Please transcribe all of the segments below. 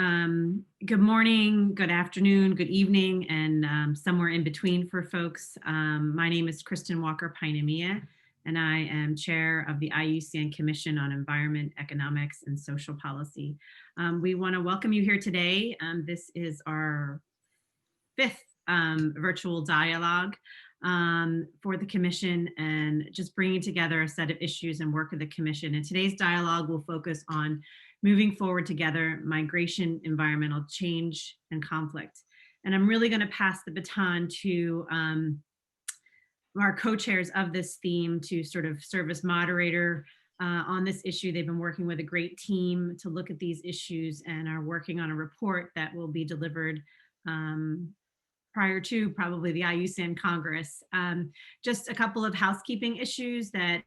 Good morning, good afternoon, good evening, and somewhere in between for folks. My name is Kristen Walker Painemilla, and I am chair of the IUCN Commission on Environment, Economics, and Social Policy. We want to welcome you here today. This is our fifth virtual dialogue for the Commission, and just bringing together a set of issues and work of the Commission. And today's dialogue will focus on moving forward together, migration, environmental change, and conflict. And I'm really going to pass the baton to our co-chairs of this theme to sort of serve as moderator on this issue. They've been working with a great team to look at these issues and are working on a report that will be delivered prior to probably the IUCN Congress. Just a couple of housekeeping issues that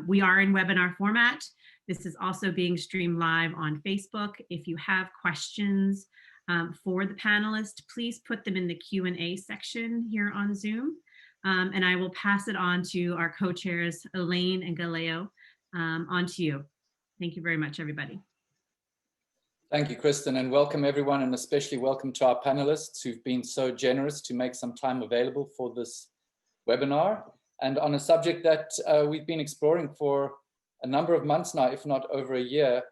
we are in webinar format. This is also being streamed live on Facebook. If you have questions for the panelists, please put them in the Q&A section here on Zoom. And I will pass it on to our co-chairs, Elaine and Galeo, on to you. Thank you very much, everybody. Thank you, Kristen, and welcome everyone, and especially welcome to our panelists who've been so generous to make some time available for this webinar, and on a subject that we've been exploring for a number of months now, if not over a year,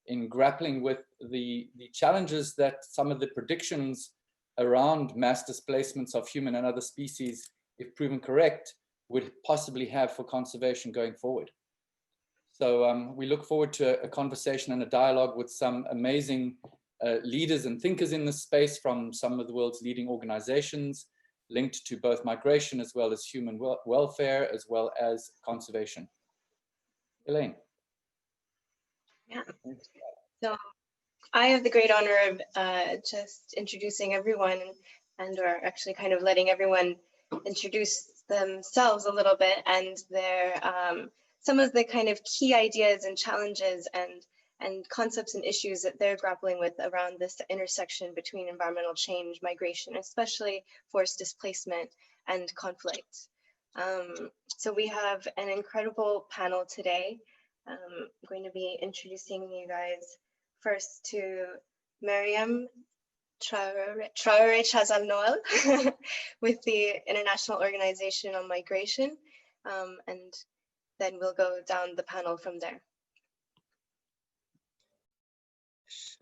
in grappling with the challenges that some of the predictions around mass displacements of human and other species, if proven correct, would possibly have for conservation going forward. So we look forward to a conversation and a dialogue with some amazing leaders and thinkers in this space from some of the world's leading organizations linked to both migration as well as human welfare, as well as conservation. Elaine. Yeah, so I have the great honor of just introducing everyone and or actually kind of letting everyone introduce themselves a little bit and their some of the kind of key ideas and challenges and concepts and issues that they're grappling with around this intersection between environmental change, migration, especially forced displacement and conflict. So we have an incredible panel today. I'm going to be introducing you guys first to Miriam Traoré Chazal-Noel with the International Organization on Migration, and then we'll go down the panel from there.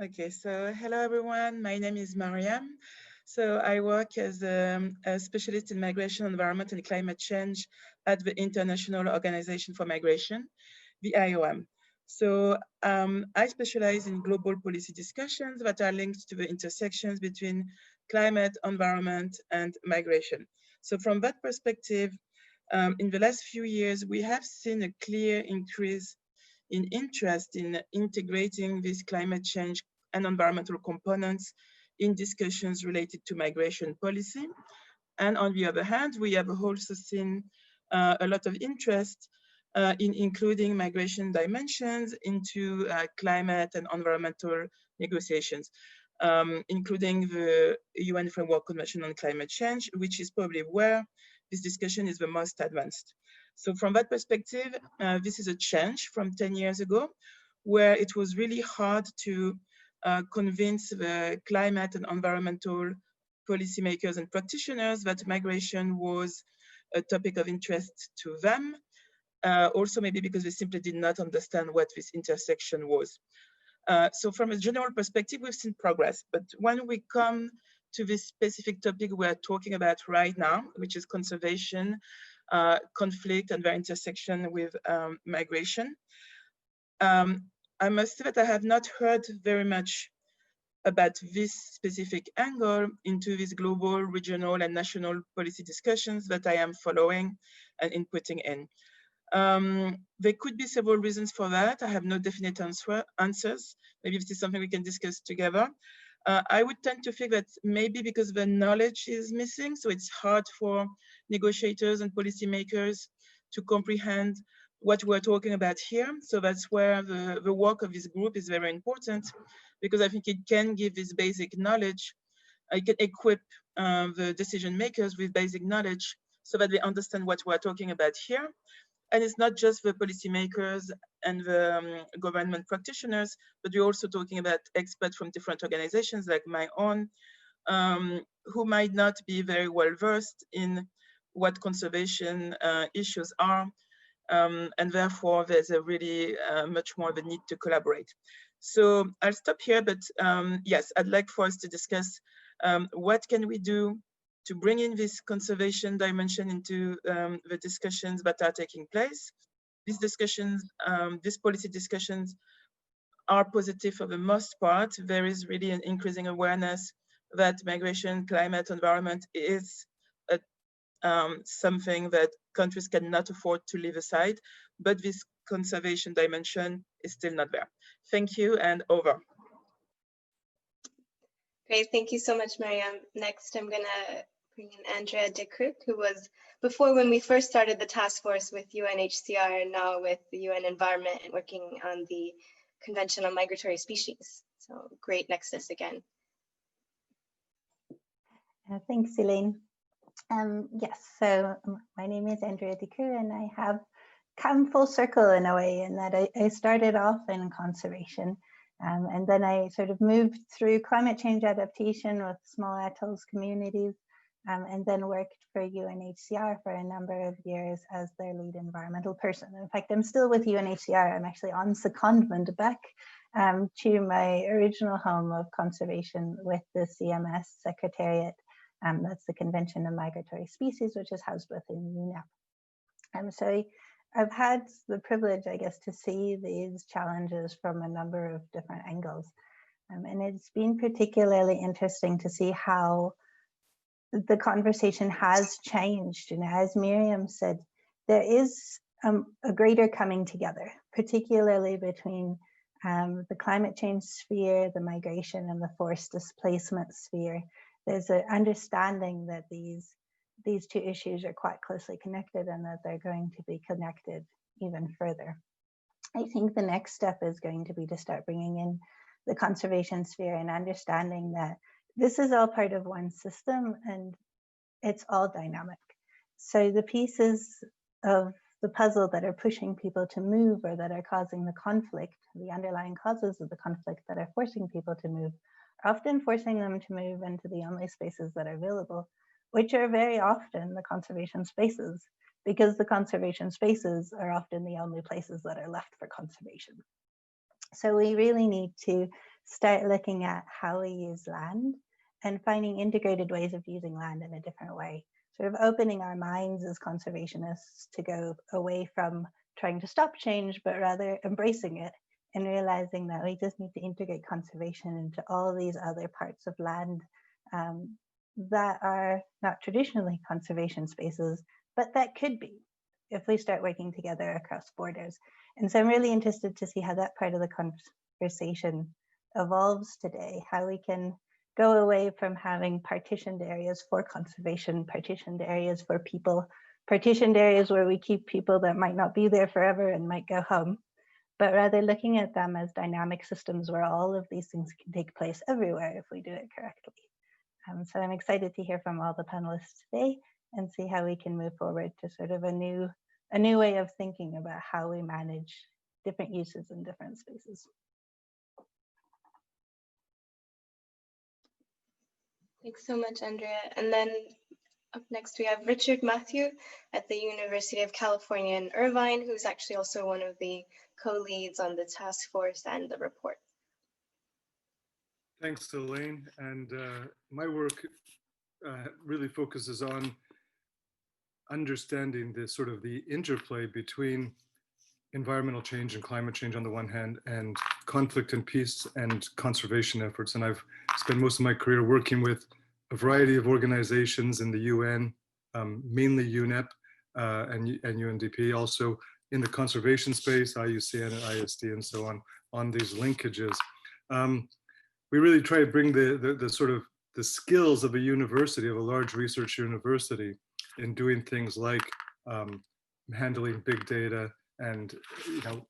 Okay, so hello everyone, my name is Mariam. So I work as a specialist in migration, environment and climate change at the International Organization for Migration, the IOM. So I specialize in global policy discussions that are linked to the intersections between climate, environment, and migration. So from that perspective, in the last few years, we have seen a clear increase in interest in integrating these climate change and environmental components in discussions related to migration policy. And on the other hand, we have also seen a lot of interest in including migration dimensions into climate and environmental negotiations, including the UN Framework Convention on Climate Change, which is probably where this discussion is the most advanced. So from that perspective, this is a change from 10 years ago, where it was really hard to convince the climate and environmental policymakers and practitioners that migration was a topic of interest to them. Also maybe because they simply did not understand what this intersection was. So from a general perspective, we've seen progress, but when we come to this specific topic we're talking about right now, which is conservation, conflict, and their intersection with migration, I must say that I have not heard very much about this specific angle into these global, regional, and national policy discussions that I am following and inputting in. There could be several reasons for that. I have no definite answers. Maybe this is something we can discuss together. I would tend to think that maybe because the knowledge is missing, so it's hard for negotiators and policymakers to comprehend what we're talking about here. So that's where the work of this group is very important, because I think it can give this basic knowledge. It can equip the decision makers with basic knowledge so that they understand what we're talking about here. And it's not just the policymakers and the government practitioners, but we're also talking about experts from different organizations like my own, who might not be very well versed in what conservation issues are. And therefore, there's a really much more of a need to collaborate. So I'll stop here, but yes, I'd like for us to discuss what can we do to bring in this conservation dimension into the discussions that are taking place. These discussions, these policy discussions are positive for the most part. There is really an increasing awareness that migration, climate, environment is something that countries cannot afford to leave aside, but this conservation dimension is still not there. Thank you, and over. Great, thank you so much, Mariam. Next, I'm gonna bring in Andrea Dekrout, who was before when we first started the task force with UNHCR and now with the UN Environment and working on the Convention on Migratory Species. So great nexus again. Thanks, Elaine. Yes, so my name is Andrea Dekrout, and I have come full circle in a way in that I started off in conservation, and then I sort of moved through climate change adaptation with small atolls communities, and then worked for UNHCR for a number of years as their lead environmental person. In fact, I'm still with UNHCR. I'm actually on secondment back to my original home of conservation with the CMS Secretariat. That's the Convention on Migratory Species, which is housed within UNEP. So I've had the privilege, I guess, to see these challenges from a number of different angles. And it's been particularly interesting to see how the conversation has changed. And as Miriam said, there is a greater coming together, particularly between the climate change sphere, the migration and the forced displacement sphere. There's an understanding that these two issues are quite closely connected and that they're going to be connected even further. I think the next step is going to be to start bringing in the conservation sphere and understanding that this is all part of one system and it's all dynamic. So the pieces of the puzzle that are pushing people to move or that are causing the conflict, the underlying causes of the conflict that are forcing people to move, often forcing them to move into the only spaces that are available, which are very often the conservation spaces, because the conservation spaces are often the only places that are left for conservation. So we really need to start looking at how we use land and finding integrated ways of using land in a different way, sort of opening our minds as conservationists to go away from trying to stop change, but rather embracing it and realizing that we just need to integrate conservation into all these other parts of land that are not traditionally conservation spaces, but that could be if we start working together across borders. And so I'm really interested to see how that part of the conversation evolves today, how we can go away from having partitioned areas for conservation, partitioned areas for people, partitioned areas where we keep people that might not be there forever and might go home, but rather looking at them as dynamic systems where all of these things can take place everywhere if we do it correctly. So I'm excited to hear from all the panelists today and see how we can move forward to sort of a new way of thinking about how we manage different uses in different spaces. Thanks so much, Andrea. And then up next, we have Richard Matthew at the University of California in Irvine, who's actually also one of the co-leads on the task force and the report. Thanks, Elaine. And my work really focuses on understanding the sort of the interplay between environmental change and climate change on the one hand, and conflict and peace and conservation efforts. And I've spent most of my career working with a variety of organizations in the UN, mainly UNEP and UNDP, also in the conservation space, IUCN and ISD and so on these linkages. We really try to bring the sort of the skills of a university, of a large research university, in doing things like handling big data and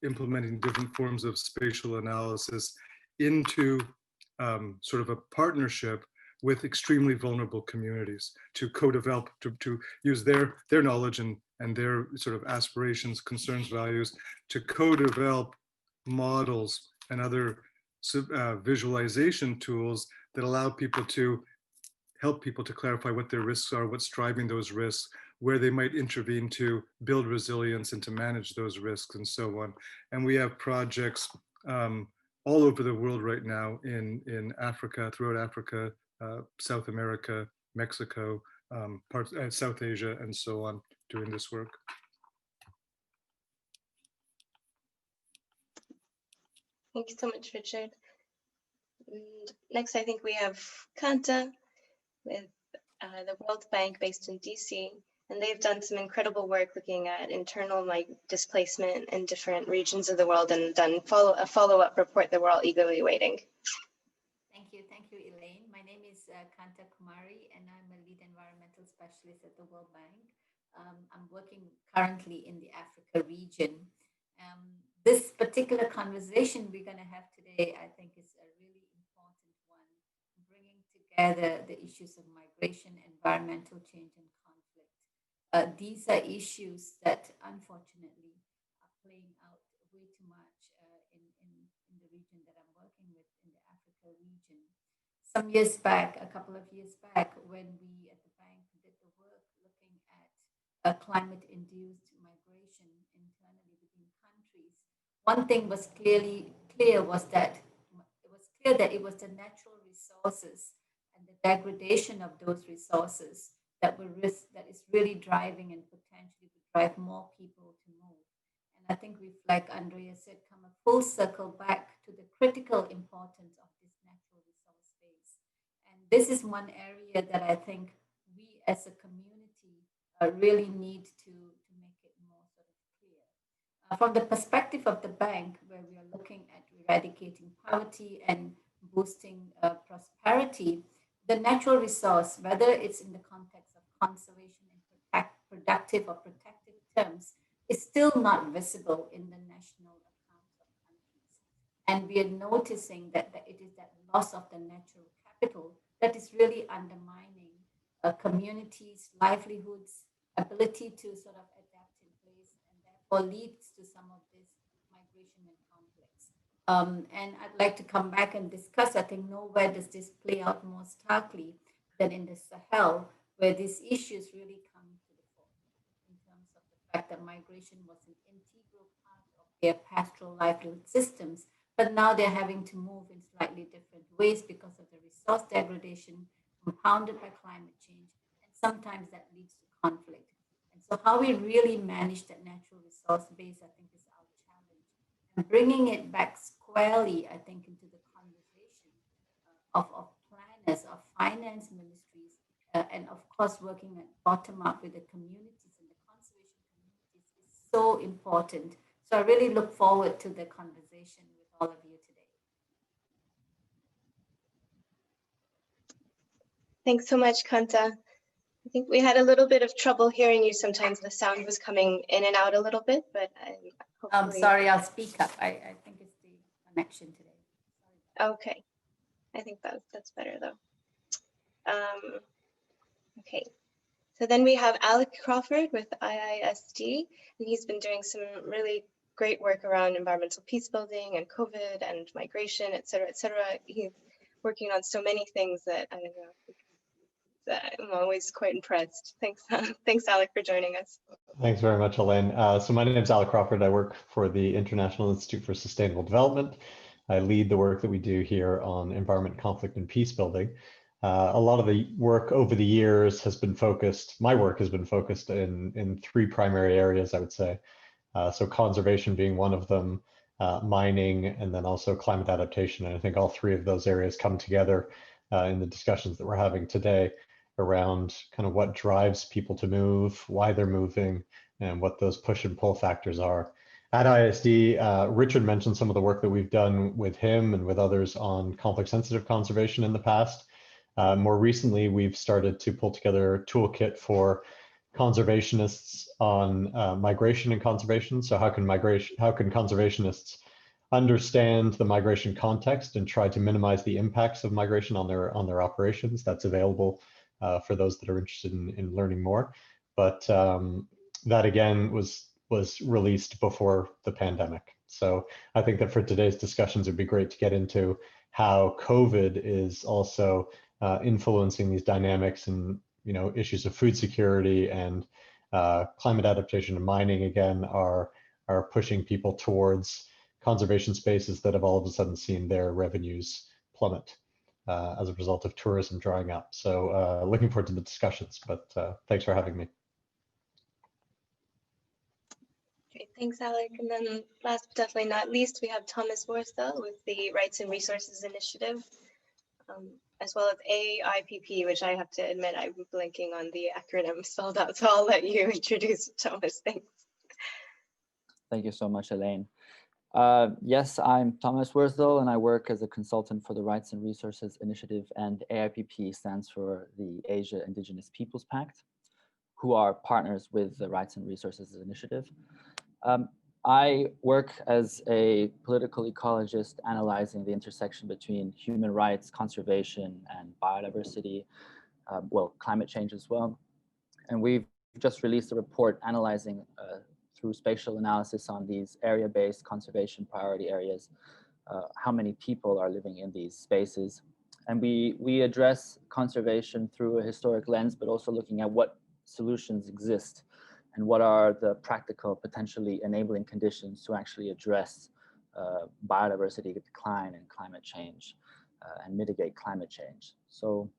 implementing different forms of spatial analysis into sort of a partnership with extremely vulnerable communities to co-develop, to use their knowledge and and their sort of aspirations, concerns, values, to co-develop models and other visualization tools that allow people to help people to clarify what their risks are, what's driving those risks, where they might intervene to build resilience and to manage those risks and so on. And we have projects all over the world right now in Africa, throughout Africa, South America, Mexico, South Asia, and so on, doing this work. Thank you so much, Richard. And next, I think we have Kanta with the World Bank based in DC, and they've done some incredible work looking at internal displacement in different regions of the world and done a follow-up report that we're all eagerly awaiting. Thank you, Elaine. My name is Kanta Kumari, and I'm a lead environmental specialist at the World Bank. I'm working currently in the Africa region. This particular conversation we're going to have today, I think, is a really important one, bringing together the issues of migration, environmental change, and conflict. These are issues that, unfortunately, are playing out way too much in the region that I'm working with, in the Africa region. Some years back, a couple of years back, when we at the bank did the work looking at climate-induced migration internally within countries, one thing was clear was that it was the natural resources and the degradation of those resources that is really driving and potentially would drive more people to move. And I think we've, like Andrea said, come a full circle back to the critical importance of this natural resource base. And this is one area that I think we as a community really need to make it more sort of clear. From the perspective of the bank, where we are looking at eradicating poverty and boosting prosperity, the natural resource, whether it's in the context of conservation in productive or protective terms, is still not visible in the national accounts of countries. And we are noticing that it is that loss of the natural capital that is really undermining communities' livelihoods, ability to sort of adapt in place, and therefore leads to some of this migration and conflicts. And I'd like to come back and discuss, I think nowhere does this play out more starkly than in the Sahel, where these issues really come to the fore in terms of the fact that migration was an integral part of their pastoral livelihood systems, but now they're having to move in slightly different ways because of the resource degradation compounded by climate change, and sometimes that leads to conflict. And so how we really manage that natural resource base, I think, is our challenge. And bringing it back squarely, I think, into the conversation of planners, of finance ministries, and of course working at bottom up with the communities and the conservation communities is so important. So I really look forward to the conversation with all of you today. Thanks so much, Kanta. I think we had a little bit of trouble hearing you sometimes. The sound was coming in and out a little bit, but hopefully... Sorry, I'll speak up. I think it's the connection today. Sorry. Okay. I think that's better though. Okay. So then we have Alec Crawford with IISD, and he's been doing some really great work around environmental peace building and COVID and migration, et cetera, et cetera. He's working on so many things that I don't know. I'm always quite impressed. Thanks, thanks, Alec, for joining us. Thanks very much, Elaine. So my name is Alec Crawford. I work for the International Institute for Sustainable Development. I lead the work that we do here on environment, conflict, and peace building. A lot of the work over the years has been focused, my work has been focused in three primary areas, I would say. So conservation being one of them, mining, and then also climate adaptation. And I think all three of those areas come together in the discussions that we're having today around kind of what drives people to move, why they're moving, and what those push and pull factors are. At ISD, Richard mentioned some of the work that we've done with him and with others on conflict-sensitive conservation in the past. More recently, we've started to pull together a toolkit for conservationists on migration and conservation. So how can conservationists understand the migration context and try to minimize the impacts of migration on their operations? That's available for those that are interested in learning more. But that again was released before the pandemic. So I think that for today's discussions, it'd be great to get into how COVID is also influencing these dynamics, and issues of food security and climate adaptation and mining again are pushing people towards conservation spaces that have all of a sudden seen their revenues plummet as a result of tourism drying up. So looking forward to the discussions, but thanks for having me. Great, thanks, Alec. And then last but definitely not least, we have Thomas Worsdell with the Rights and Resources Initiative, as well as AIPP, which I have to admit I'm blanking on the acronym spelled out, so I'll let you introduce Thomas. Thanks. Thank you so much, Elaine. Yes, I'm Thomas Worsdell, and I work as a consultant for the Rights and Resources Initiative, and AIPP stands for the Asia Indigenous Peoples Pact, who are partners with the Rights and Resources Initiative. I work as a political ecologist analyzing the intersection between human rights, conservation, and biodiversity, well, climate change as well. And we've just released a report analyzing through spatial analysis on these area-based conservation priority areas, how many people are living in these spaces. And we address conservation through a historic lens, but also looking at what solutions exist and what are the practical, potentially enabling conditions to actually address biodiversity decline and climate change and mitigate climate change. So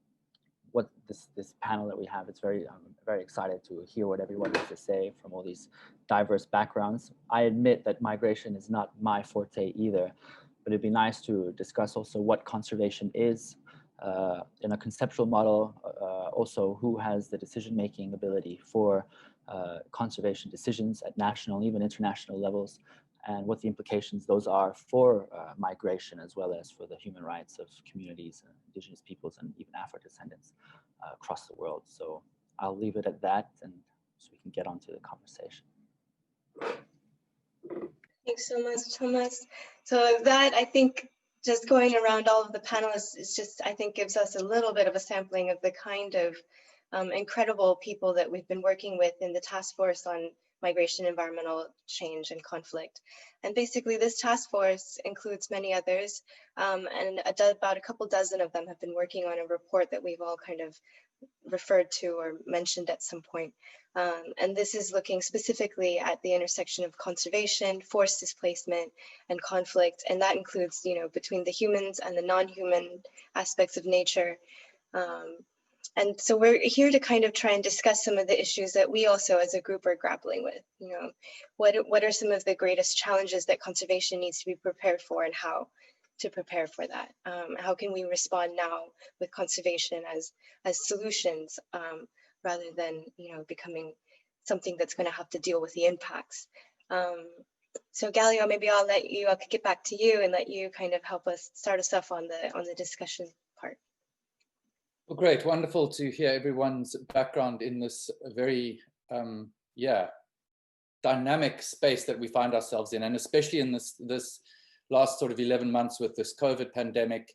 what this panel that we have, it's I'm very excited to hear what everyone has to say from all these diverse backgrounds. I admit that migration is not my forte either, but it'd be nice to discuss also what conservation is in a conceptual model, also who has the decision-making ability for conservation decisions at national and even international levels, and what the implications those are for migration, as well as for the human rights of communities, indigenous peoples, and even Afro-descendants across the world. So I'll leave it at that, and so we can get on to the conversation. Thanks so much, Thomas. So that, I think, just going around all of the panelists is just, I think, gives us a little bit of a sampling of the kind of incredible people that we've been working with in the task force on migration, environmental change, and conflict. And basically this task force includes many others, and about a couple dozen of them have been working on a report that we've all kind of referred to or mentioned at some point. And this is looking specifically at the intersection of conservation, forced displacement, and conflict. And that includes, between the humans and the non-human aspects of nature. And so we're here to kind of try and discuss some of the issues that we also as a group are grappling with. What are some of the greatest challenges that conservation needs to be prepared for, and how to prepare for that? How can we respond now with conservation as solutions rather than becoming something that's going to have to deal with the impacts? So Galeo, maybe I'll get back to you and let you kind of help us start us off on the discussion part. Well, great, wonderful to hear everyone's background in this very, dynamic space that we find ourselves in, and especially in this last sort of 11 months with this COVID pandemic.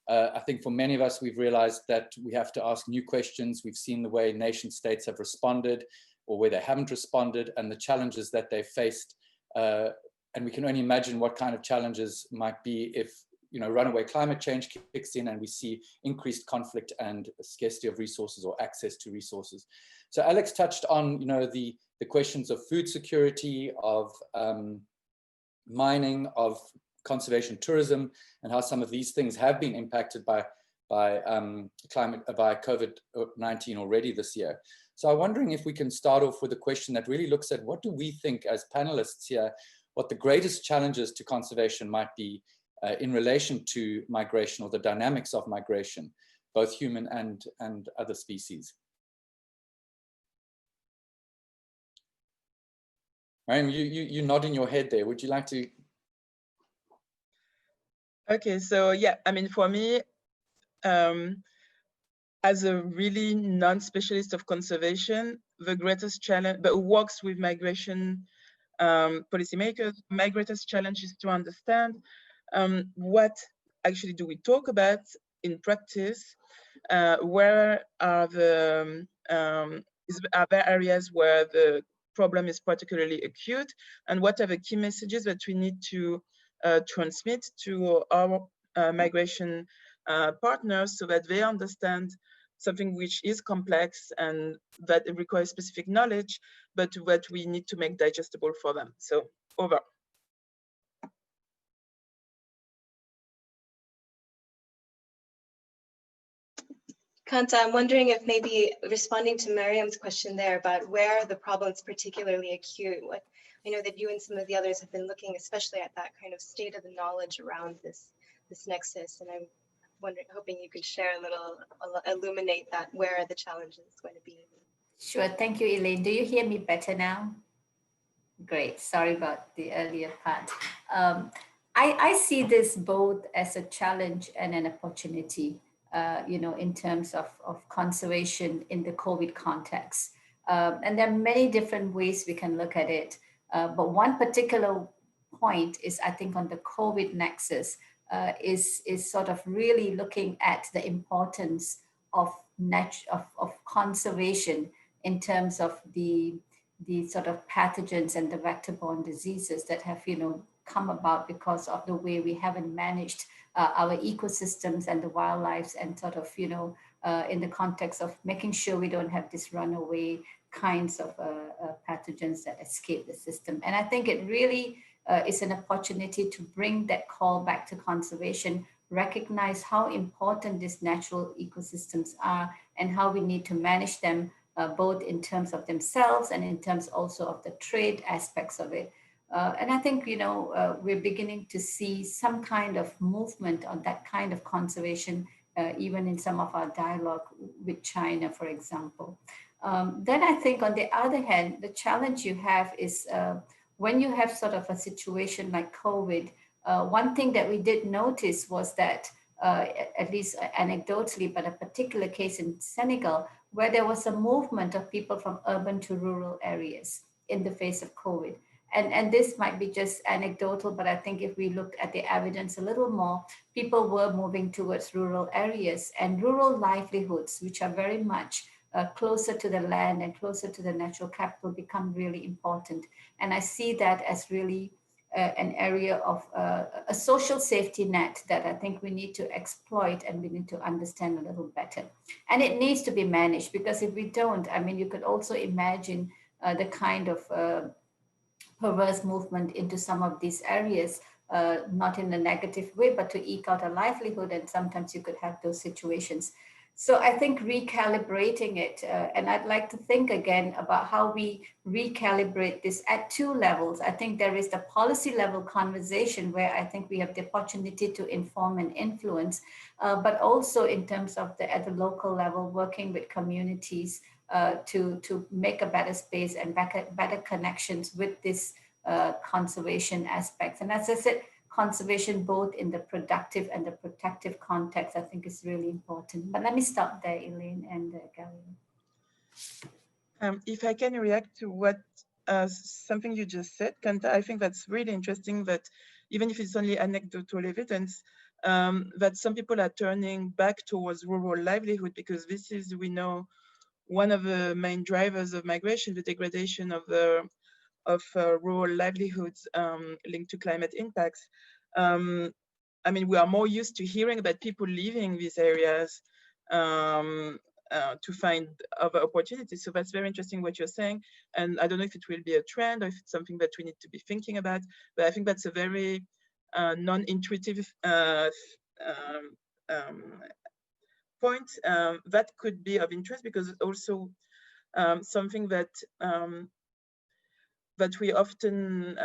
I think for many of us, we've realized that we have to ask new questions. We've seen the way nation states have responded or where they haven't responded, and the challenges that they've faced. And we can only imagine what kind of challenges might be if runaway climate change kicks in and we see increased conflict and scarcity of resources or access to resources. So Alex touched on, the questions of food security, of mining, of conservation tourism, and how some of these things have been impacted by COVID-19 already this year. So I'm wondering if we can start off with a question that really looks at what do we think as panelists here, what the greatest challenges to conservation might be in relation to migration, or the dynamics of migration, both human and other species. Mariam, you nodding your head there. Would you like to? Okay, so yeah, I mean, for me, as a really non-specialist of conservation, the greatest challenge, but who works with migration policymakers, my greatest challenge is to understand what actually do we talk about in practice? Where are are there areas where the problem is particularly acute, and what are the key messages that we need to transmit to our migration partners so that they understand something which is complex and that it requires specific knowledge, but what we need to make digestible for them. So over. Kanta, I'm wondering if maybe responding to Miriam's question there about where the problem is particularly acute. I know that you and some of the others have been looking especially at that kind of state of the knowledge around this nexus, and I'm hoping you could share a little, illuminate that where the challenge is going to be. Sure, thank you, Elaine. Do you hear me better now? Great, sorry about the earlier part. I see this both as a challenge and an opportunity. In terms of conservation in the COVID context. And there are many different ways we can look at it. But one particular point is, I think, on the COVID nexus is sort of really looking at the importance of conservation in terms of the sort of pathogens and the vector-borne diseases that have, come about because of the way we haven't managed our ecosystems and the wildlife, and sort of, in the context of making sure we don't have these runaway kinds of pathogens that escape the system. And I think it really is an opportunity to bring that call back to conservation, recognize how important these natural ecosystems are and how we need to manage them, both in terms of themselves and in terms also of the trade aspects of it. And I think, we're beginning to see some kind of movement on that kind of conservation, even in some of our dialogue with China, for example. Then I think on the other hand, the challenge you have is when you have sort of a situation like COVID, one thing that we did notice was that, at least anecdotally, but a particular case in Senegal, where there was a movement of people from urban to rural areas in the face of COVID. And this might be just anecdotal, but I think if we look at the evidence a little more, people were moving towards rural areas and rural livelihoods, which are very much closer to the land and closer to the natural capital, become really important. And I see that as really an area of a social safety net that I think we need to exploit and we need to understand a little better. And it needs to be managed, because if we don't, I mean, you could also imagine the kind of perverse movement into some of these areas, not in a negative way, but to eke out a livelihood. And sometimes you could have those situations. So I think recalibrating it, and I'd like to think again about how we recalibrate this at two levels. I think there is the policy level conversation where I think we have the opportunity to inform and influence, but also in terms of at the local level, working with communities to make a better space and better connections with this conservation aspects. And as I said, conservation both in the productive and the protective context, I think is really important. But let me stop there, Elaine and Galeo. If I can react to what something you just said, Kanta, I think that's really interesting that even if it's only anecdotal evidence, that some people are turning back towards rural livelihood, because this is, we know, one of the main drivers of migration, the degradation of rural livelihoods linked to climate impacts. I mean, we are more used to hearing about people leaving these areas to find other opportunities. So that's very interesting what you're saying. And I don't know if it will be a trend or if it's something that we need to be thinking about, but I think that's a very non-intuitive point that could be of interest, because also something that that we often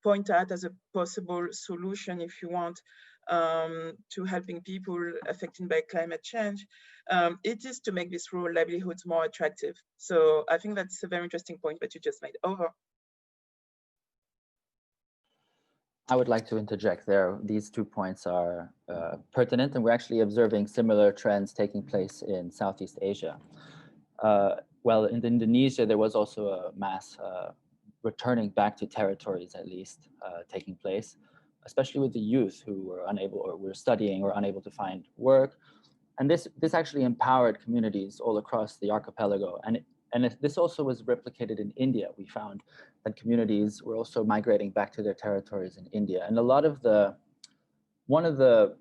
point out as a possible solution, if you want, to helping people affected by climate change, it is to make these rural livelihoods more attractive. So I think that's a very interesting point that you just made. Over. I would like to interject there. These 2 points are pertinent, and we're actually observing similar trends taking place in Southeast Asia. Well, in Indonesia, there was also a mass returning back to territories, at least, taking place, especially with the youth who were unable or were studying or unable to find work. And this actually empowered communities all across the archipelago. And And this also was replicated in India. We found that communities were also migrating back to their territories in India. And one of the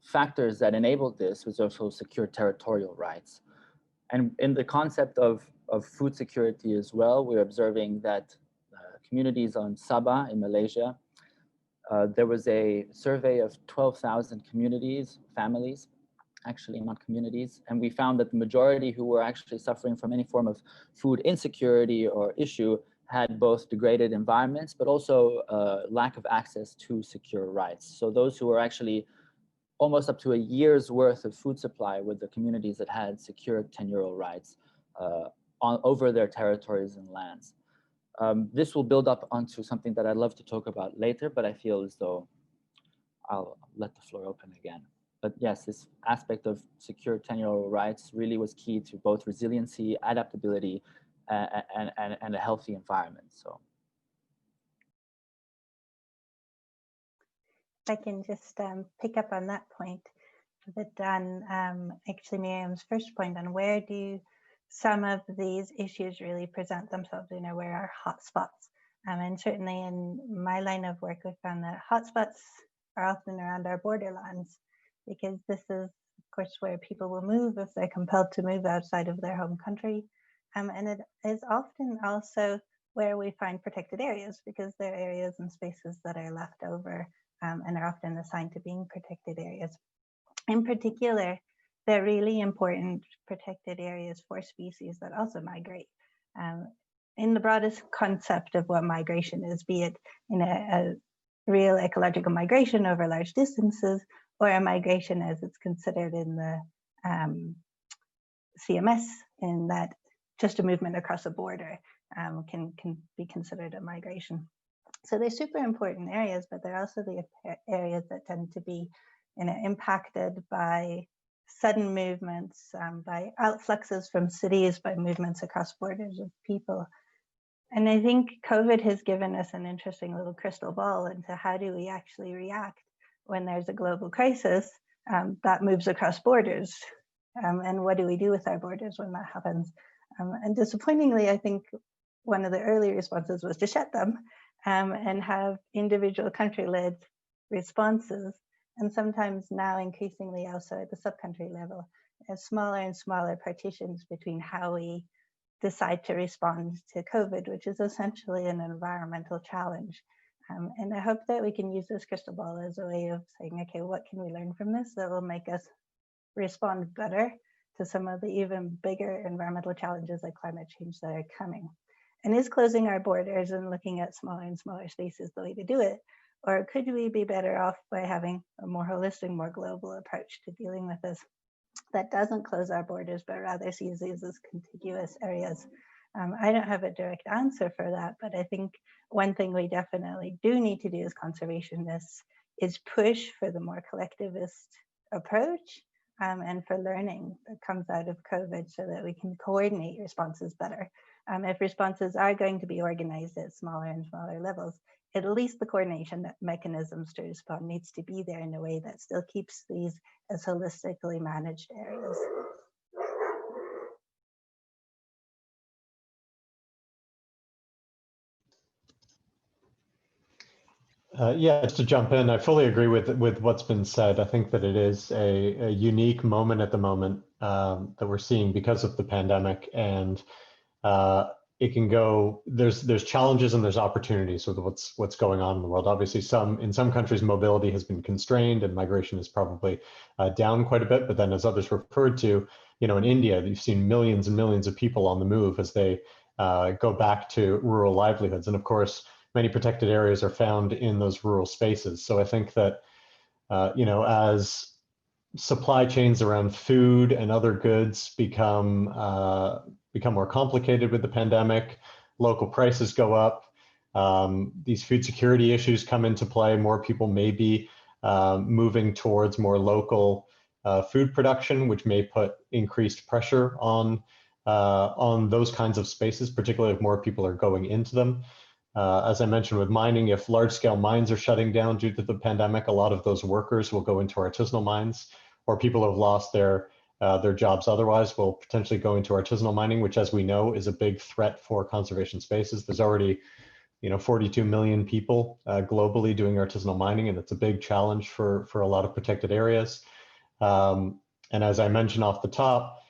factors that enabled this was also secure territorial rights. And in the concept of food security as well, we're observing that communities on Sabah in Malaysia, there was a survey of 12,000 communities, families, actually not communities, and we found that the majority who were actually suffering from any form of food insecurity or issue had both degraded environments, but also lack of access to secure rights. So those who were actually almost up to a year's worth of food supply were the communities that had secure tenural rights over their territories and lands. This will build up onto something that I'd love to talk about later, but I feel as though I'll let the floor open again. But yes, this aspect of secure tenural rights really was key to both resiliency, adaptability, and a healthy environment. So. I can just pick up on that point that actually Miriam's first point on where do some of these issues really present themselves, where are hotspots? And certainly in my line of work, we found that hotspots are often around our borderlands, because this is, of course, where people will move if they're compelled to move outside of their home country. And it is often also where we find protected areas, because they're areas and spaces that are left over and are often assigned to being protected areas. In particular, they're really important protected areas for species that also migrate. In the broadest concept of what migration is, be it in a real ecological migration over large distances, or a migration as it's considered in the CMS, in that just a movement across a border can be considered a migration. So they're super important areas, but they're also the areas that tend to be impacted by sudden movements, by outfluxes from cities, by movements across borders of people. And I think COVID has given us an interesting little crystal ball into how do we actually react when there's a global crisis that moves across borders. And what do we do with our borders when that happens? And disappointingly, I think one of the early responses was to shut them and have individual country-led responses. And sometimes now increasingly also at the sub-country level, smaller and smaller partitions between how we decide to respond to COVID, which is essentially an environmental challenge. And I hope that we can use this crystal ball as a way of saying, okay, what can we learn from this that will make us respond better to some of the even bigger environmental challenges like climate change that are coming? And is closing our borders and looking at smaller and smaller spaces the way to do it? Or could we be better off by having a more holistic, more global approach to dealing with this that doesn't close our borders, but rather sees these as contiguous areas? I don't have a direct answer for that, but I think one thing we definitely do need to do as conservationists is push for the more collectivist approach and for learning that comes out of COVID so that we can coordinate responses better. If responses are going to be organized at smaller and smaller levels, at least the coordination mechanisms to respond needs to be there in a way that still keeps these as holistically managed areas. Yeah, just to jump in, I fully agree with what's been said. I think that it is a unique moment at the moment that we're seeing because of the pandemic, and it can go. There's challenges and there's opportunities with what's going on in the world. Obviously, in some countries mobility has been constrained and migration is probably down quite a bit. But then, as others referred to, in India, you've seen millions and millions of people on the move as they go back to rural livelihoods, and of course, many protected areas are found in those rural spaces. So I think that, as supply chains around food and other goods become more complicated with the pandemic, local prices go up, these food security issues come into play, more people may be moving towards more local food production, which may put increased pressure on those kinds of spaces, particularly if more people are going into them. As I mentioned with mining, if large-scale mines are shutting down due to the pandemic, a lot of those workers will go into artisanal mines, or people have lost their their jobs otherwise will potentially go into artisanal mining, which, as we know, is a big threat for conservation spaces. There's already 42 million people globally doing artisanal mining, and it's a big challenge for a lot of protected areas. And as I mentioned off the top,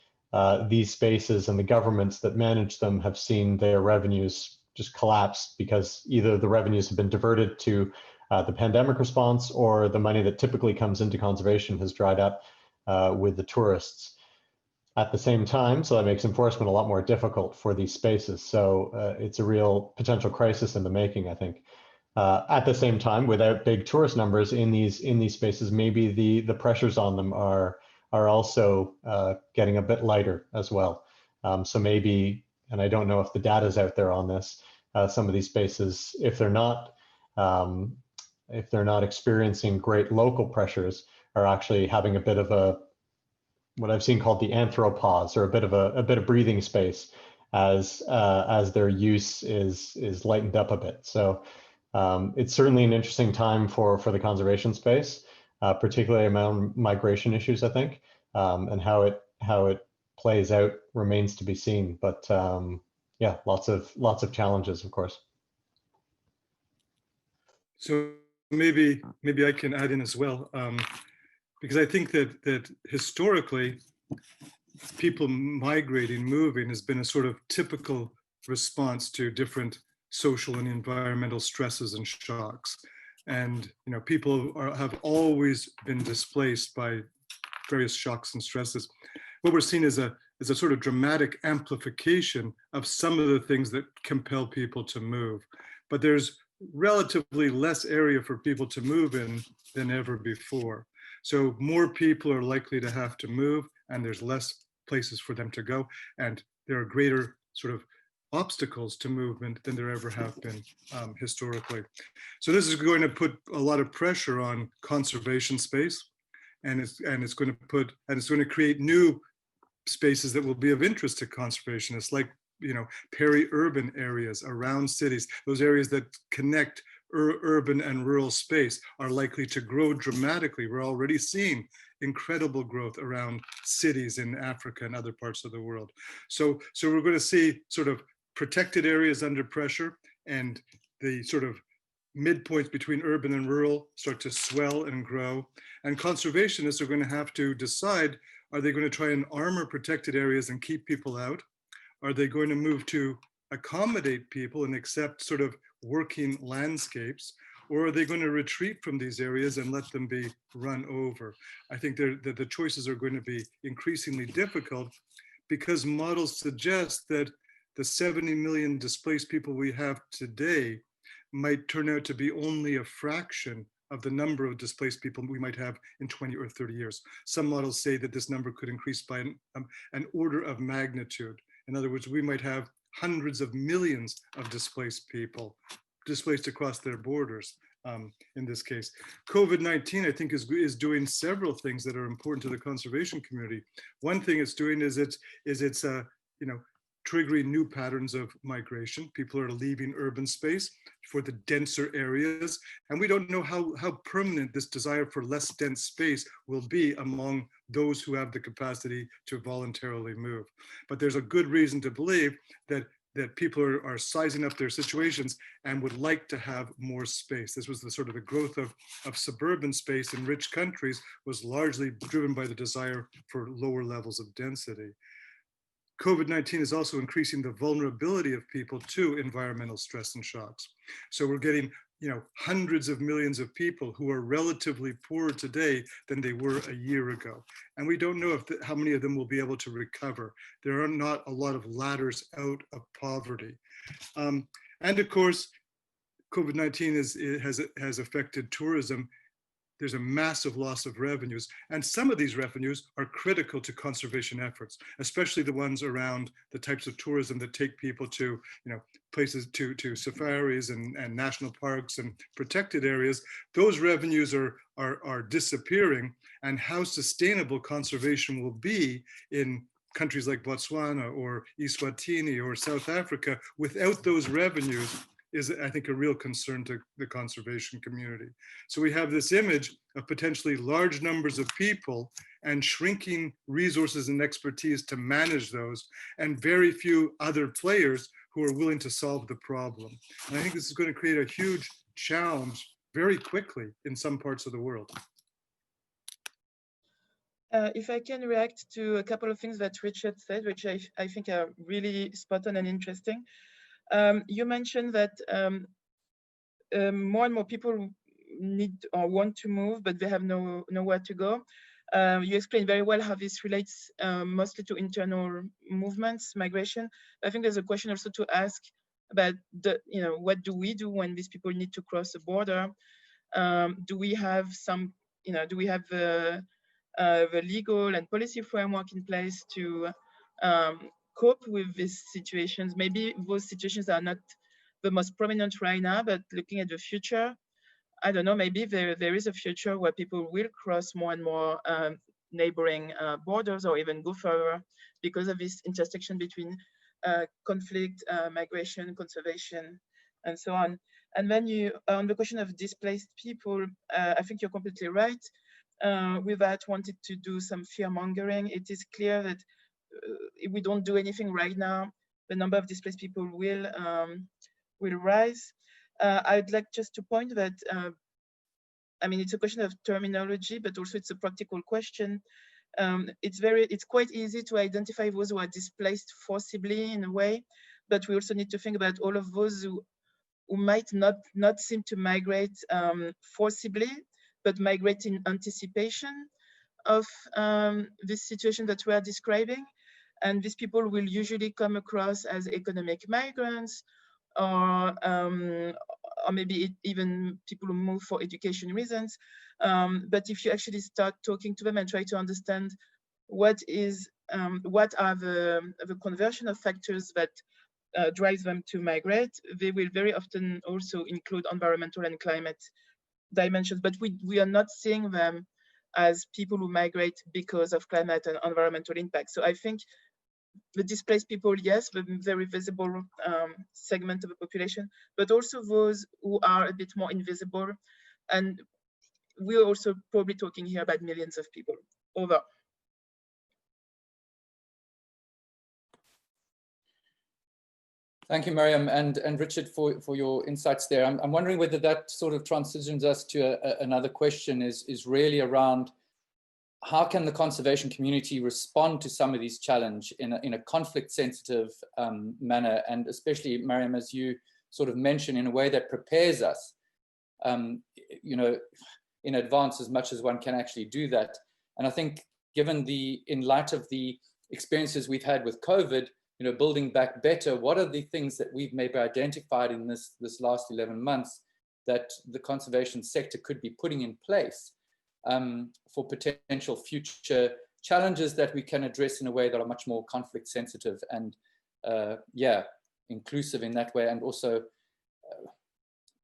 these spaces and the governments that manage them have seen their revenues just collapse because either the revenues have been diverted to the pandemic response, or the money that typically comes into conservation has dried up with the tourists. At the same time, so that makes enforcement a lot more difficult for these spaces. So it's a real potential crisis in the making, I think. At the same time, without big tourist numbers in these spaces, maybe the pressures on them are also getting a bit lighter as well. So maybe, and I don't know if the data is out there on this, some of these spaces, if they're not experiencing great local pressures, are actually having a bit of what I've seen called the anthropause, or a bit of breathing space as their use is lightened up a bit. So it's certainly an interesting time for the conservation space, particularly around migration issues, I think, and how it plays out remains to be seen. But yeah, lots of challenges, of course. So maybe I can add in as well. Because I think that historically, people migrating, moving has been a sort of typical response to different social and environmental stresses and shocks. And people have always been displaced by various shocks and stresses. What we're seeing is a sort of dramatic amplification of some of the things that compel people to move. But there's relatively less area for people to move in than ever before. So more people are likely to have to move, and there's less places for them to go. And there are greater sort of obstacles to movement than there ever have been historically. So this is going to put a lot of pressure on conservation space, and it's going to create new spaces that will be of interest to conservationists, like peri-urban areas around cities. Those areas that connect urban and rural space are likely to grow dramatically. We're already seeing incredible growth around cities in Africa and other parts of the world. So we're going to see sort of protected areas under pressure, and the sort of midpoints between urban and rural start to swell and grow. And conservationists are going to have to decide, are they going to try and armor protected areas and keep people out? Are they going to move to accommodate people and accept sort of working landscapes? Or are they going to retreat from these areas and let them be run over? I think that the choices are going to be increasingly difficult, because models suggest that the 70 million displaced people we have today might turn out to be only a fraction of the number of displaced people we might have in 20 or 30 years. Some models say that this number could increase by an order of magnitude. In other words, we might have hundreds of millions of displaced people, displaced across their borders. In this case, COVID-19, I think, is doing several things that are important to the conservation community. One thing it's doing is it's triggering new patterns of migration. People are leaving urban space for the denser areas, and we don't know how permanent this desire for less dense space will be among those who have the capacity to voluntarily move. But there's a good reason to believe that people are sizing up their situations and would like to have more space. This was the sort of the growth of suburban space in rich countries was largely driven by the desire for lower levels of density. COVID-19 is also increasing the vulnerability of people to environmental stress and shocks. So we're getting hundreds of millions of people who are relatively poorer today than they were a year ago. And we don't know how many of them will be able to recover. There are not a lot of ladders out of poverty. And of course, COVID-19 has affected tourism. There's a massive loss of revenues, and some of these revenues are critical to conservation efforts, especially the ones around the types of tourism that take people to places, to safaris and national parks and protected areas. Those revenues are disappearing, and how sustainable conservation will be in countries like Botswana or Eswatini or South Africa without those revenues is, I think, a real concern to the conservation community. So we have this image of potentially large numbers of people and shrinking resources and expertise to manage those, and very few other players who are willing to solve the problem. And I think this is going to create a huge challenge very quickly in some parts of the world. If I can react to a couple of things that Richard said, which I think are really spot on and interesting. You mentioned that more and more people need or want to move, but they have nowhere to go. You explained very well how this relates mostly to internal movements, migration. I think there's a question also to ask about what do we do when these people need to cross the border? Do we have some, do we have the legal and policy framework in place to cope with these situations? Maybe those situations are not the most prominent right now, but looking at the future, I don't know, maybe there is a future where people will cross more and more neighboring borders, or even go further because of this intersection between conflict, migration, conservation, and so on. And then on the question of displaced people, I think you're completely right. Without wanting to do some fear mongering, it is clear that if we don't do anything right now, the number of displaced people will rise. I'd like just to point that, I mean, it's a question of terminology, but also it's a practical question. It's quite easy to identify those who are displaced forcibly in a way, but we also need to think about all of those who might not seem to migrate forcibly, but migrate in anticipation of this situation that we are describing. And these people will usually come across as economic migrants, or maybe even people who move for education reasons. But if you actually start talking to them and try to understand what are the conversion of factors that drive them to migrate, they will very often also include environmental and climate dimensions. But we are not seeing them as people who migrate because of climate and environmental impact. So I think the displaced people, yes, the very visible segment of the population, but also those who are a bit more invisible. And we're also probably talking here about millions of people. Over. Thank you, Mariam, and Richard, for your insights there. I'm wondering whether that sort of transitions us to another question is really around how can the conservation community respond to some of these challenges in a conflict-sensitive manner, and especially, Mariam, as you sort of mentioned, in a way that prepares us, in advance as much as one can actually do that. And I think, in light of the experiences we've had with COVID, building back better, what are the things that we've maybe identified in this last 11 months that the conservation sector could be putting in place for potential future challenges that we can address in a way that are much more conflict sensitive and inclusive in that way, and also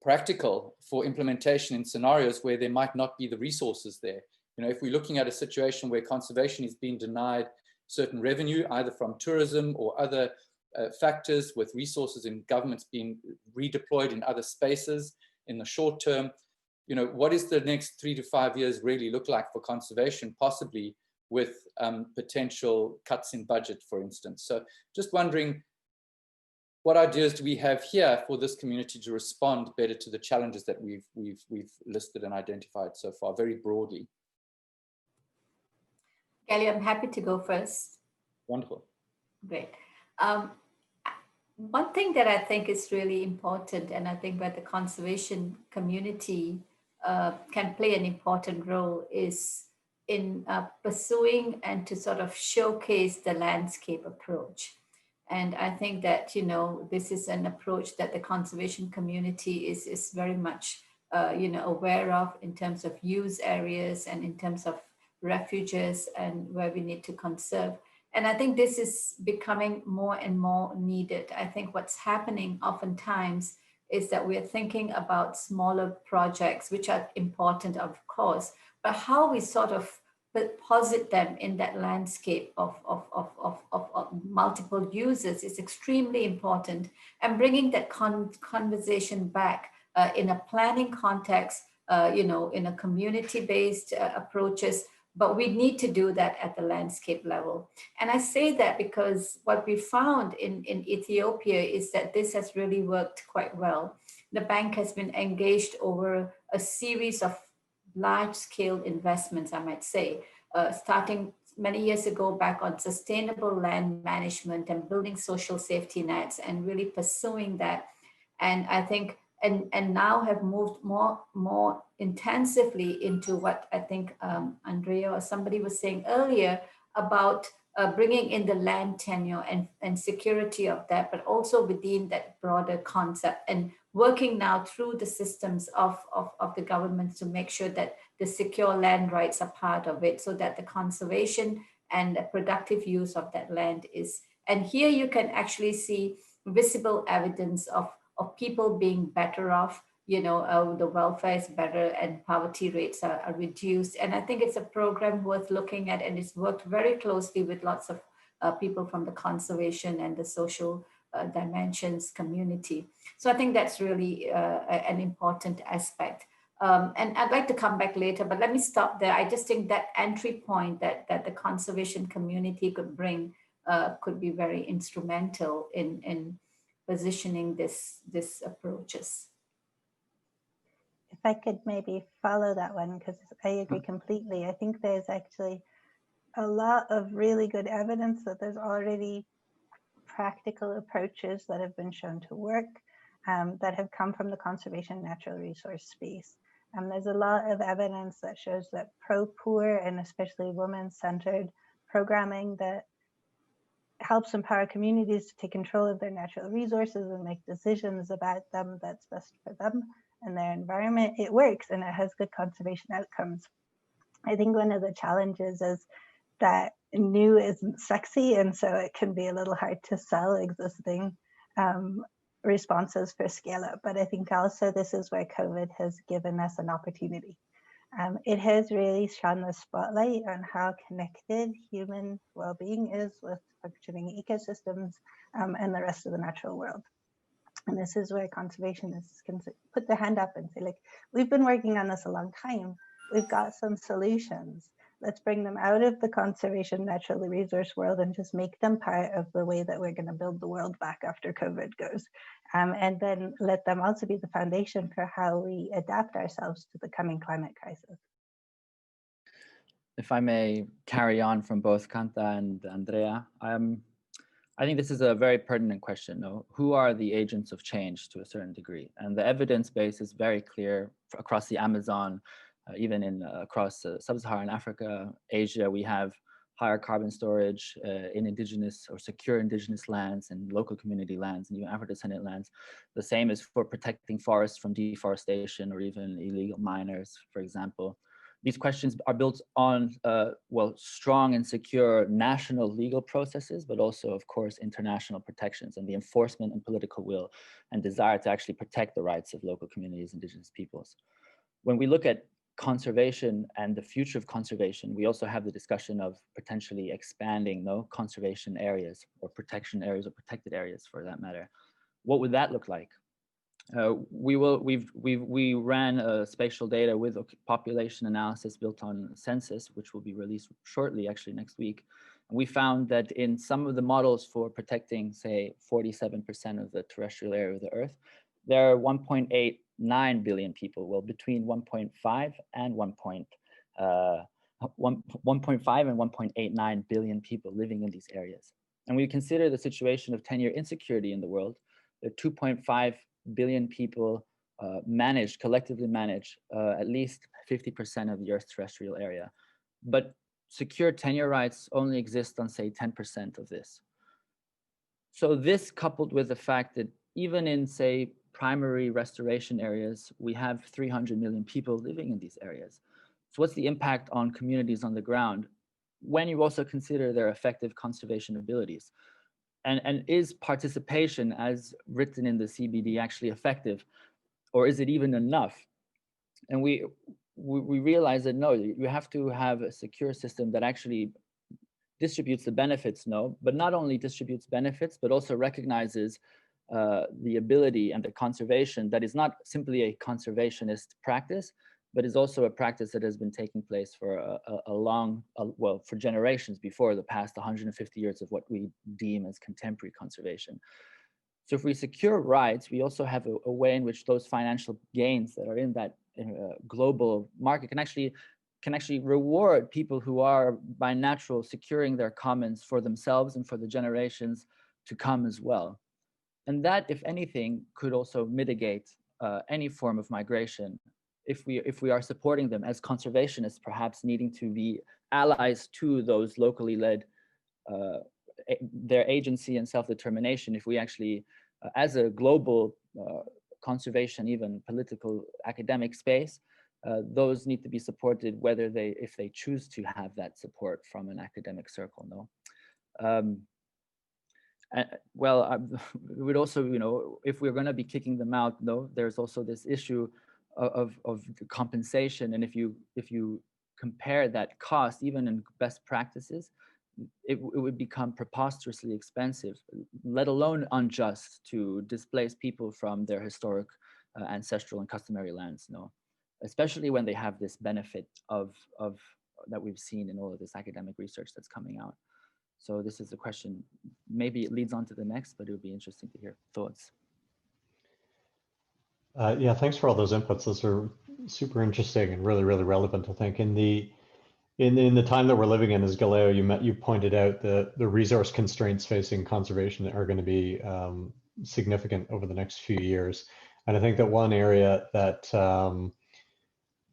practical for implementation in scenarios where there might not be the resources there. If we're looking at a situation where conservation is being denied certain revenue, either from tourism or other factors, with resources in governments being redeployed in other spaces in the short term, what is the next 3 to 5 years really look like for conservation, possibly with potential cuts in budget, for instance. So just wondering, what ideas do we have here for this community to respond better to the challenges that we've listed and identified so far, very broadly? Galeo, I'm happy to go first. Wonderful. Great. One thing that I think is really important, and I think where the conservation community can play an important role, is in pursuing and to sort of showcase the landscape approach. And I think that, this is an approach that the conservation community is very much, aware of in terms of use areas and in terms of refuges and where we need to conserve. And I think this is becoming more and more needed. I think what's happening oftentimes is that we're thinking about smaller projects, which are important, of course, but how we sort of posit them in that landscape of multiple users is extremely important. And bringing that conversation back in a planning context, in a community-based approaches, but we need to do that at the landscape level. And I say that because what we found in Ethiopia is that this has really worked quite well. The bank has been engaged over a series of large-scale investments, I might say, starting many years ago back on sustainable land management and building social safety nets and really pursuing that. And I think and now have moved more intensively into what I think Andrea or somebody was saying earlier about bringing in the land tenure and security of that, but also within that broader concept and working now through the systems of the governments to make sure that the secure land rights are part of it so that the conservation and the productive use of that land is. And here you can actually see visible evidence of people being better off, the welfare is better and poverty rates are reduced. And I think it's a program worth looking at, and it's worked very closely with lots of people from the conservation and the social dimensions community. So I think that's really an important aspect. And I'd like to come back later, but let me stop there. I just think that entry point that the conservation community could bring could be very instrumental in positioning this approaches. If I could maybe follow that one, because I agree completely. I think there's actually a lot of really good evidence that there's already practical approaches that have been shown to work that have come from the conservation natural resource space. There's a lot of evidence that shows that pro-poor and especially women-centered programming that helps empower communities to take control of their natural resources and make decisions about them that's best for them and their environment. It works and it has good conservation outcomes. I think one of the challenges is that new isn't sexy, and so it can be a little hard to sell existing responses for scale up. But I think also this is where COVID has given us an opportunity. It has really shone the spotlight on how connected human well-being is with functioning ecosystems and the rest of the natural world. And this is where conservationists can put their hand up and say, like, we've been working on this a long time. We've got some solutions. Let's bring them out of the conservation natural resource world and just make them part of the way that we're going to build the world back after COVID goes. And then let them also be the foundation for how we adapt ourselves to the coming climate crisis. If I may carry on from both Kanta and Andrea, I think this is a very pertinent question. No? Who are the agents of change to a certain degree? And the evidence base is very clear across the Amazon, even across sub-Saharan Africa, Asia. We have higher carbon storage in indigenous or secure indigenous lands and local community lands and even Afro-descendant lands. The same is for protecting forests from deforestation or even illegal miners, for example. These questions are built on, strong and secure national legal processes, but also, of course, international protections and the enforcement and political will and desire to actually protect the rights of local communities, indigenous peoples. When we look at conservation and the future of conservation, we also have the discussion of potentially expanding conservation areas or protection areas or protected areas for that matter. What would that look like? We ran spatial data with a population analysis built on census, which will be released shortly, actually next week. And we found that in some of the models for protecting, say, 47% of the terrestrial area of the Earth, there are 1.89 billion people, well, between 1.5 and 1.89 billion people living in these areas. And we consider the situation of 10-year insecurity in the world. There are 2.5 billion people collectively manage at least 50% of the Earth's terrestrial area. But secure tenure rights only exist on, say, 10% of this. So this, coupled with the fact that even in, say, primary restoration areas, we have 300 million people living in these areas. So what's the impact on communities on the ground when you also consider their effective conservation abilities? And is participation as written in the CBD actually effective, or is it even enough? And we realize that no, you have to have a secure system that actually distributes the benefits, no, but not only distributes benefits, but also recognizes the ability and the conservation that is not simply a conservationist practice, but is also a practice that has been taking place for well, for generations before the past 150 years of what we deem as contemporary conservation. So if we secure rights, we also have a way in which those financial gains that are in that global market can actually reward people who are by natural securing their commons for themselves and for the generations to come as well. And that, if anything, could also mitigate any form of migration if we are supporting them as conservationists, perhaps needing to be allies to those locally led, their agency and self-determination. If we actually, as a global conservation, even political academic space, those need to be supported, if they choose to have that support from an academic circle, no? Well, we would also, if we're going to be kicking them out, no, there's also this issue of compensation. And if you compare that cost, even in best practices, it would become preposterously expensive, let alone unjust, to displace people from their historic, ancestral and customary lands, no? Especially when they have this benefit of that we've seen in all of this academic research that's coming out. So this is a question, maybe it leads on to the next, but it would be interesting to hear thoughts. Yeah, thanks for all those inputs. Those are super interesting and really, really relevant, I think. In the time that we're living in, as Galeo, you pointed out, the resource constraints facing conservation are going to be significant over the next few years. And I think that one area that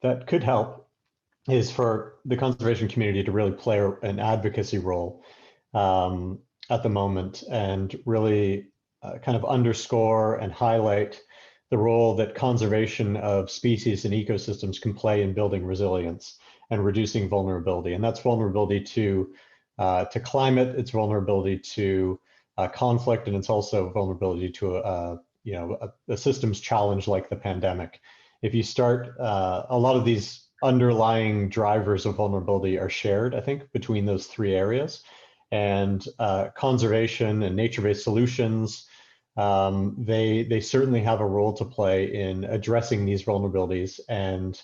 that could help is for the conservation community to really play an advocacy role at the moment, and really kind of underscore and highlight the role that conservation of species and ecosystems can play in building resilience and reducing vulnerability. And that's vulnerability to climate, it's vulnerability to conflict, and it's also vulnerability to a systems challenge like the pandemic. If you start, a lot of these underlying drivers of vulnerability are shared, I think, between those three areas. And conservation and nature-based solutions, they certainly have a role to play in addressing these vulnerabilities and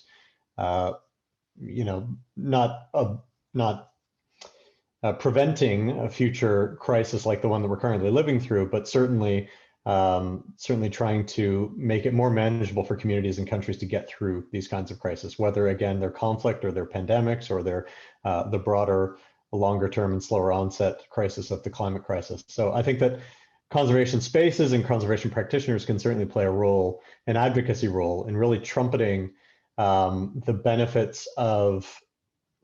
not preventing a future crisis like the one that we're currently living through, but certainly trying to make it more manageable for communities and countries to get through these kinds of crises, whether again they're conflict or they're pandemics or they're the broader, longer term and slower onset crisis of the climate crisis. So I think that conservation spaces and conservation practitioners can certainly play a role, an advocacy role, in really trumpeting the benefits of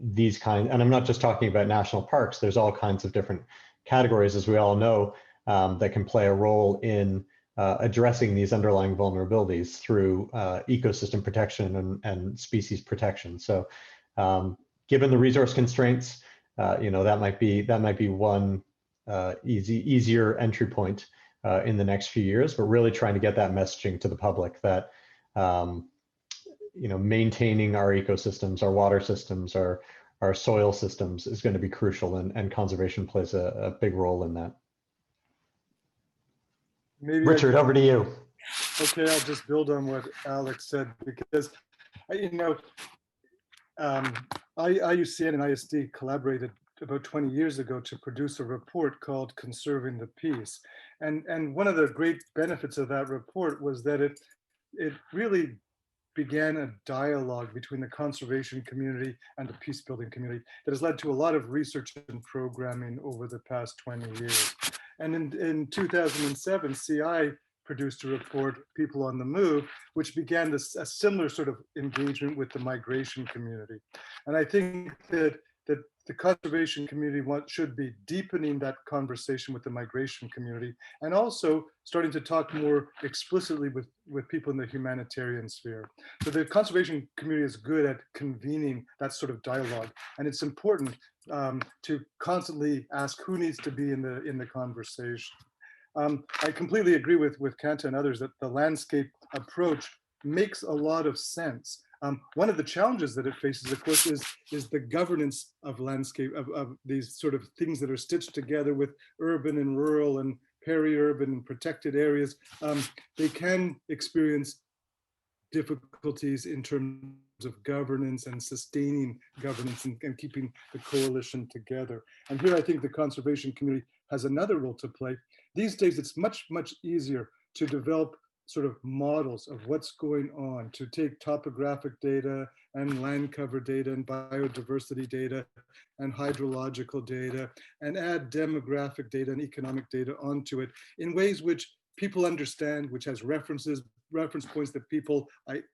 these kinds. And I'm not just talking about national parks. There's all kinds of different categories, as we all know, that can play a role in addressing these underlying vulnerabilities through ecosystem protection and species protection. So given the resource constraints, that might be one easier entry point in the next few years, but really trying to get that messaging to the public that maintaining our ecosystems, our water systems, our soil systems is going to be crucial, and conservation plays a big role in that. Maybe Richard, over to you. Okay, I'll just build on what Alex said, because IUCN and ISD collaborated about 20 years ago to produce a report called Conserving the Peace. And one of the great benefits of that report was that it really began a dialogue between the conservation community and the peace building community that has led to a lot of research and programming over the past 20 years. And in 2007, CI produced a report, People on the Move, which began a similar sort of engagement with the migration community. And I think that the conservation community should be deepening that conversation with the migration community, and also starting to talk more explicitly with people in the humanitarian sphere. So the conservation community is good at convening that sort of dialogue, and it's important to constantly ask who needs to be in the conversation. I completely agree with Kanta and others that the landscape approach makes a lot of sense. One of the challenges that it faces, of course, is the governance of landscape, of these sort of things that are stitched together with urban and rural and peri-urban and protected areas. They can experience difficulties in terms of governance and sustaining governance and keeping the coalition together. And here I think the conservation community has another role to play. These days, it's much, much easier to develop sort of models of what's going on, to take topographic data and land cover data and biodiversity data and hydrological data and add demographic data and economic data onto it in ways which people understand, which has reference points that people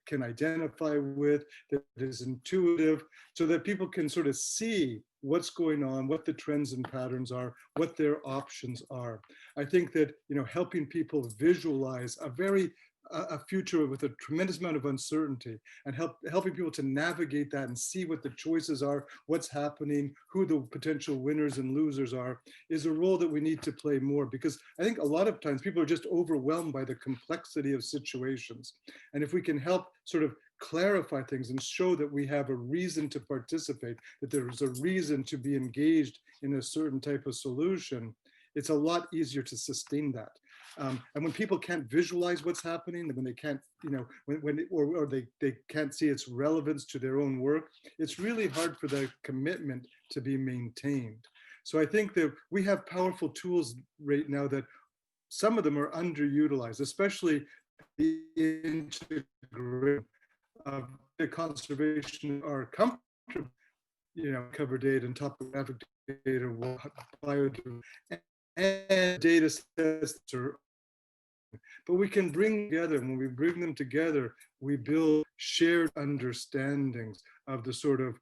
can identify with, that is intuitive, so that people can sort of see what's going on, what the trends and patterns are, what their options are. I think that, you know, helping people visualize a future with a tremendous amount of uncertainty and helping people to navigate that and see what the choices are, what's happening, who the potential winners and losers are, is a role that we need to play more, because I think a lot of times people are just overwhelmed by the complexity of situations. And if we can help sort of clarify things and show that we have a reason to participate, that there's a reason to be engaged in a certain type of solution, it's a lot easier to sustain that. And when people can't visualize what's happening, when they can't, you know, or they can't see its relevance to their own work, it's really hard for the commitment to be maintained. So I think that we have powerful tools right now that some of them are underutilized, especially the integration of the conservation or comfortable, you know, cover data and topographic data, biodiversity, and data sets are. But we can bring together, and when we bring them together, we build shared understandings of the sort of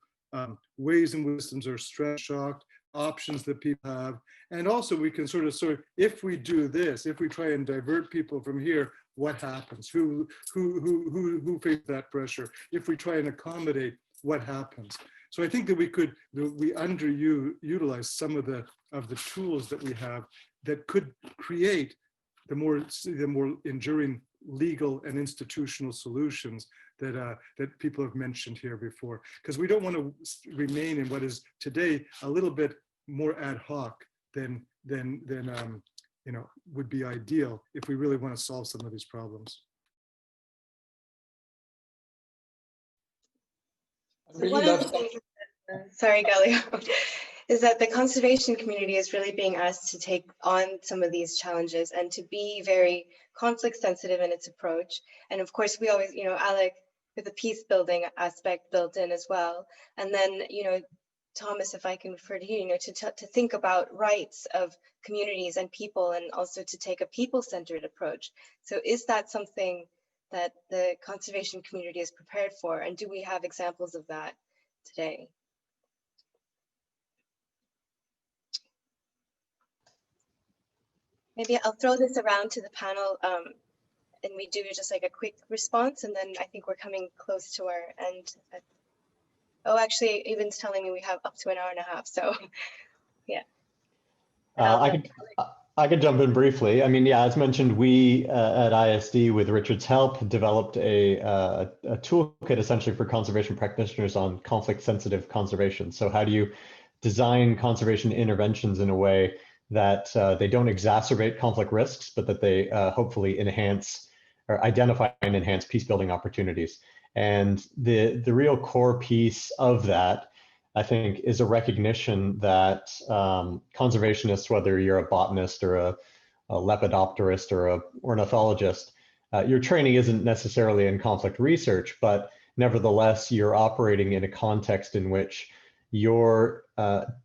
ways in which systems are stress shocked, options that people have. And also we can sort of, if we do this, if we try and divert people from here, what happens? Who faces that pressure? If we try and accommodate, what happens? So I think that we underutilize some of the tools that we have that could create the more enduring legal and institutional solutions that people have mentioned here before, because we don't want to remain in what is today a little bit more ad hoc than you know, would be ideal if we really want to solve some of these problems. So one of the things, sorry, Galeo, is that the conservation community is really being asked to take on some of these challenges and to be very conflict sensitive in its approach. And of course, we always, you know, Alec, with the peace building aspect built in as well. And then, you know, Thomas, if I can refer to you, you know, to think about rights of communities and people, and also to take a people-centered approach. So is that something that the conservation community is prepared for? And do we have examples of that today? Maybe I'll throw this around to the panel and we do just like a quick response, and then I think we're coming close to our end. Oh, actually, Evan's telling me we have up to an hour and a half, so yeah. I could jump in briefly. I mean, yeah, as mentioned, we at ISD, with Richard's help, developed a toolkit essentially for conservation practitioners on conflict-sensitive conservation. So how do you design conservation interventions in a way that they don't exacerbate conflict risks, but that they hopefully enhance or identify and enhance peace-building opportunities? And the real core piece of that, I think, is a recognition that conservationists, whether you're a botanist or a lepidopterist or an ornithologist, your training isn't necessarily in conflict research, but nevertheless, you're operating in a context in which you're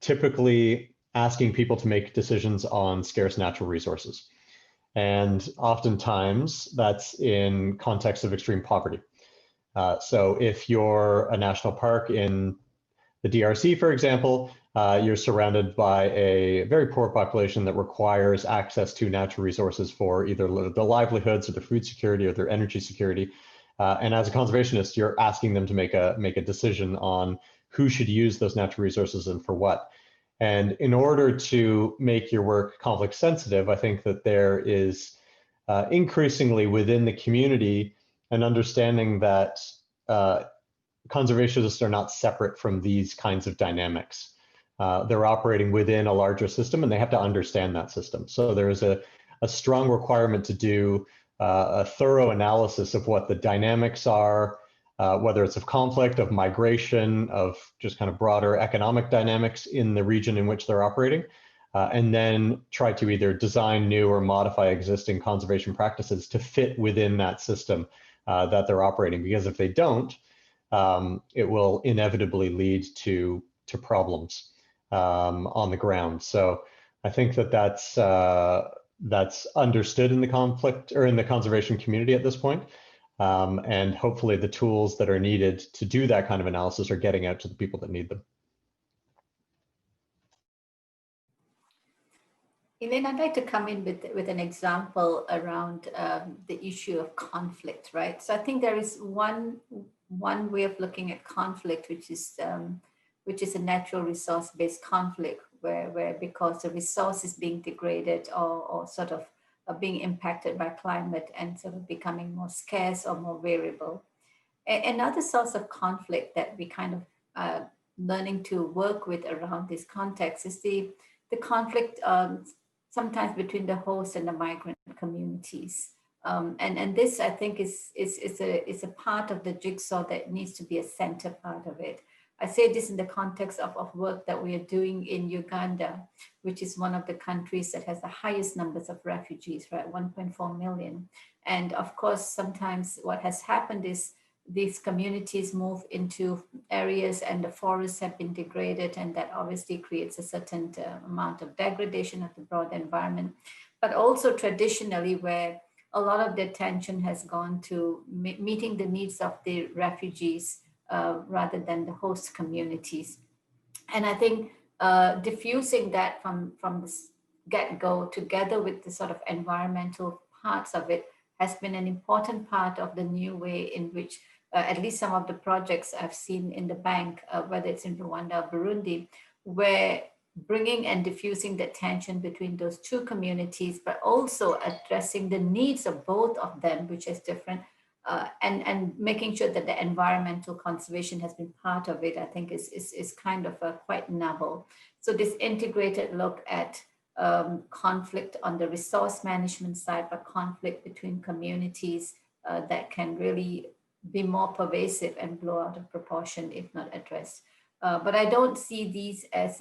typically asking people to make decisions on scarce natural resources. And oftentimes that's in context of extreme poverty. So if you're a national park in the DRC, for example, you're surrounded by a very poor population that requires access to natural resources for either their livelihoods or their food security or their energy security. And as a conservationist, you're asking them to make a decision on who should use those natural resources and for what. And in order to make your work conflict sensitive, I think that there is increasingly within the community an understanding that conservationists are not separate from these kinds of dynamics. They're operating within a larger system, and they have to understand that system. So there is a strong requirement to do a thorough analysis of what the dynamics are, whether it's of conflict, of migration, of just kind of broader economic dynamics in the region in which they're operating, and then try to either design new or modify existing conservation practices to fit within that system that they're operating. Because if they don't, it will inevitably lead to problems on the ground. So I think that that's understood in the conflict or in the conservation community at this point. And hopefully the tools that are needed to do that kind of analysis are getting out to the people that need them. Elaine, I'd like to come in with an example around the issue of conflict, right? So I think there is one way of looking at conflict, which is a natural resource-based conflict, where because the resource is being degraded or sort of being impacted by climate and sort of becoming more scarce or more variable. Another source of conflict that we kind of learning to work with around this context is the conflict sometimes between the host and the migrant communities. And this, I think, is a part of the jigsaw that needs to be a center part of it. I say this in the context of work that we are doing in Uganda, which is one of the countries that has the highest numbers of refugees, right? 1.4 million. And of course, sometimes what has happened is these communities move into areas and the forests have been degraded, and that obviously creates a certain amount of degradation of the broad environment. But also traditionally, where a lot of the attention has gone to meeting the needs of the refugees rather than the host communities. And I think diffusing that from the get-go together with the sort of environmental parts of it has been an important part of the new way in which at least some of the projects I've seen in the bank, whether it's in Rwanda or Burundi, where bringing and diffusing the tension between those two communities, but also addressing the needs of both of them, which is different, and making sure that the environmental conservation has been part of it, I think is kind of quite novel. So this integrated look at conflict on the resource management side, but conflict between communities that can really be more pervasive and blow out of proportion if not addressed. But I don't see these as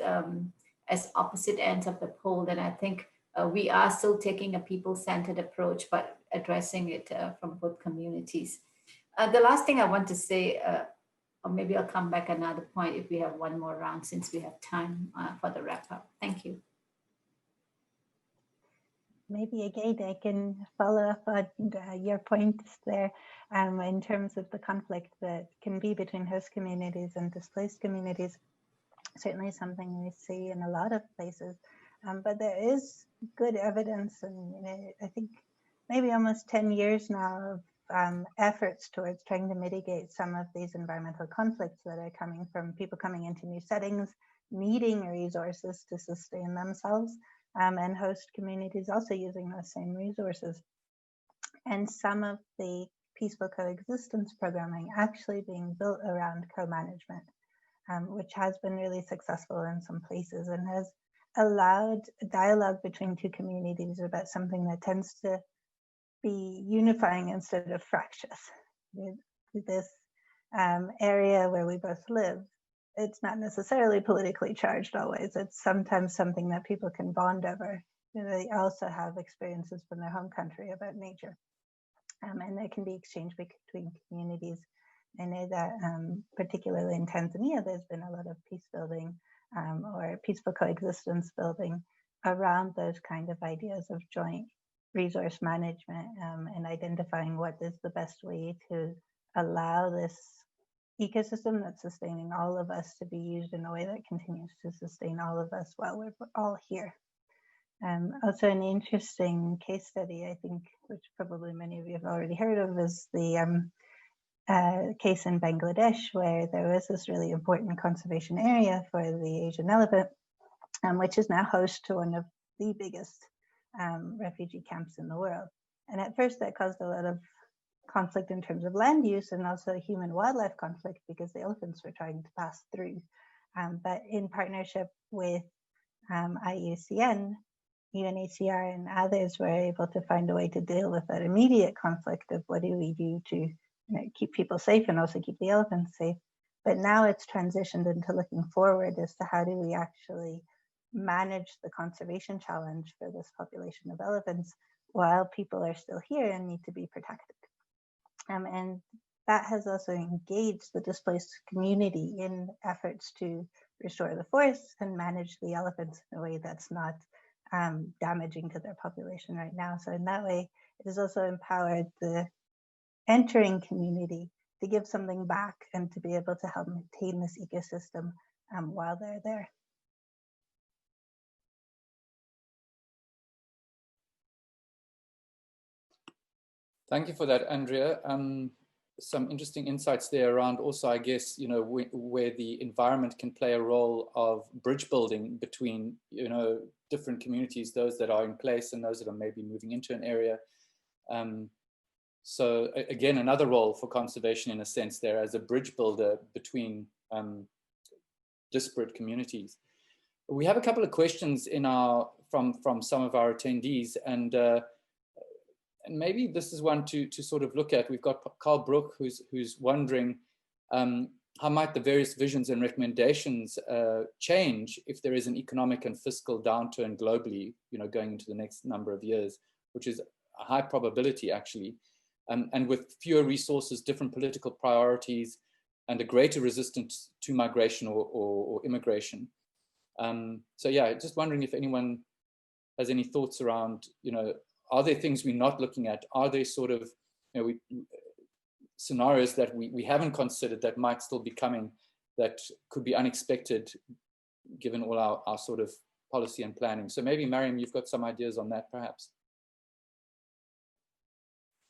opposite ends of the pole. And I think we are still taking a people-centered approach, but addressing it from both communities. The last thing I want to say, or maybe I'll come back another point if we have one more round, since we have time for the wrap up. Thank you. Maybe again, I can follow up on your points there in terms of the conflict that can be between host communities and displaced communities. Certainly something we see in a lot of places, but there is good evidence, and I think maybe almost 10 years now of efforts towards trying to mitigate some of these environmental conflicts that are coming from people coming into new settings, needing resources to sustain themselves, and host communities also using those same resources. And some of the peaceful coexistence programming actually being built around co-management, which has been really successful in some places and has allowed dialogue between two communities about something that tends to be unifying instead of fractious. With this area where we both live, it's not necessarily politically charged always. It's sometimes something that people can bond over. They also have experiences from their home country about nature. And there can be exchange between communities. I know that particularly in Tanzania, there's been a lot of peace building or peaceful coexistence building around those kind of ideas of joint resource management and identifying what is the best way to allow this ecosystem that's sustaining all of us to be used in a way that continues to sustain all of us while we're all here. Also an interesting case study, I think, which probably many of you have already heard of, is the case in Bangladesh, where there was this really important conservation area for the Asian elephant, which is now host to one of the biggest refugee camps in the world. And at first that caused a lot of conflict in terms of land use and also human-wildlife conflict because the elephants were trying to pass through. But in partnership with IUCN, UNHCR and others were able to find a way to deal with that immediate conflict of what do we do to keep people safe and also keep the elephants safe. But now it's transitioned into looking forward as to how do we actually manage the conservation challenge for this population of elephants while people are still here and need to be protected. And that has also engaged the displaced community in efforts to restore the forests and manage the elephants in a way that's not damaging to their population right now. So in that way, it has also empowered the entering community to give something back and to be able to help maintain this ecosystem while they're there. Thank you for that, Andrea. Some interesting insights there around also, I guess, where the environment can play a role of bridge building between, different communities, those that are in place and those that are maybe moving into an area. So again, another role for conservation in a sense there as a bridge builder between disparate communities. We have a couple of questions from some of our attendees, and maybe this is one to sort of look at. We've got Carl Brook who's wondering how might the various visions and recommendations change if there is an economic and fiscal downturn globally, going into the next number of years, which is a high probability actually, and with fewer resources, different political priorities, and a greater resistance to migration or immigration. So yeah, just wondering if anyone has any thoughts around, are there things we're not looking at? Are there sort of scenarios that we haven't considered that might still be coming that could be unexpected given all our sort of policy and planning? So maybe, Mariam, you've got some ideas on that perhaps.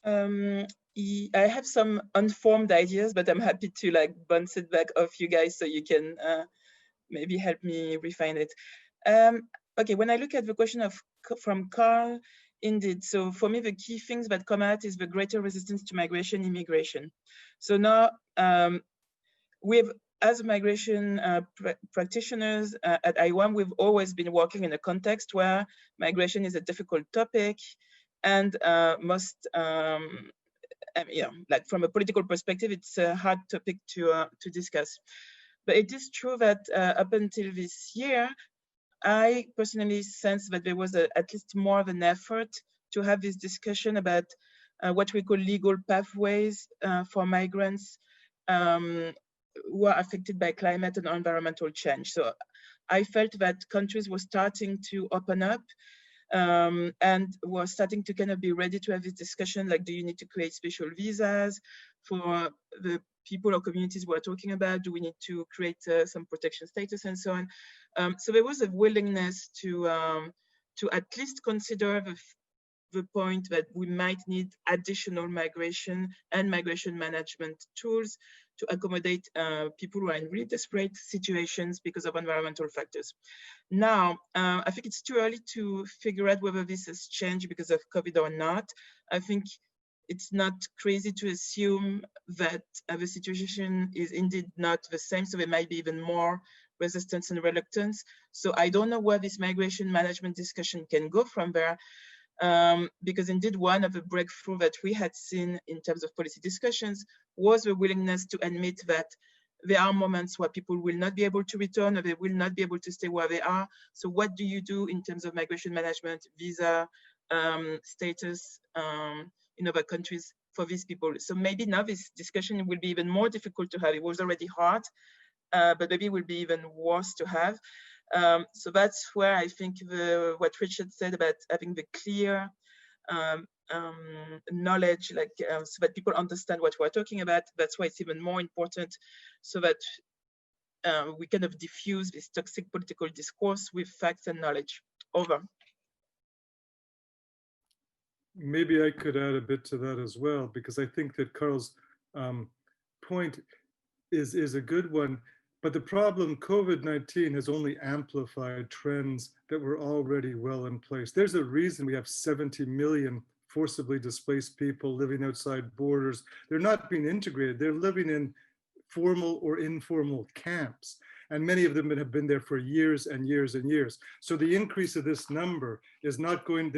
I have some unformed ideas, but I'm happy to bounce it back off you guys so you can maybe help me refine it. Okay, when I look at the question from Carl, indeed, so for me, the key things that come out is the greater resistance to migration, immigration. So now, as migration practitioners at IOM, we've always been working in a context where migration is a difficult topic, and from a political perspective, it's a hard topic to discuss. But it is true that up until this year, I personally sense that there was at least more of an effort to have this discussion about what we call legal pathways for migrants who are affected by climate and environmental change. So I felt that countries were starting to open up and were starting to kind of be ready to have this discussion, like, do you need to create special visas for the people or communities we're talking about? Do we need to create some protection status and so on? So there was a willingness to at least consider the point that we might need additional migration and migration management tools to accommodate people who are in really desperate situations because of environmental factors. Now, I think it's too early to figure out whether this has changed because of COVID or not. I think it's not crazy to assume that the situation is indeed not the same, so there might be even more resistance and reluctance. So I don't know where this migration management discussion can go from there, because indeed one of the breakthrough that we had seen in terms of policy discussions was the willingness to admit that there are moments where people will not be able to return or they will not be able to stay where they are. So what do you do in terms of migration management, visa status in other countries for these people? So maybe now this discussion will be even more difficult to have. It was already hard, but maybe it will be even worse to have. So that's where I think what Richard said about having the clear knowledge, so that people understand what we're talking about. That's why it's even more important, so that we kind of diffuse this toxic political discourse with facts and knowledge. Over. Maybe I could add a bit to that as well, because I think that Carl's point is a good one. But the problem, COVID-19 has only amplified trends that were already well in place. There's a reason we have 70 million forcibly displaced people living outside borders. They're not being integrated. They're living in formal or informal camps. And many of them have been there for years and years and years. So the increase of this number is not going,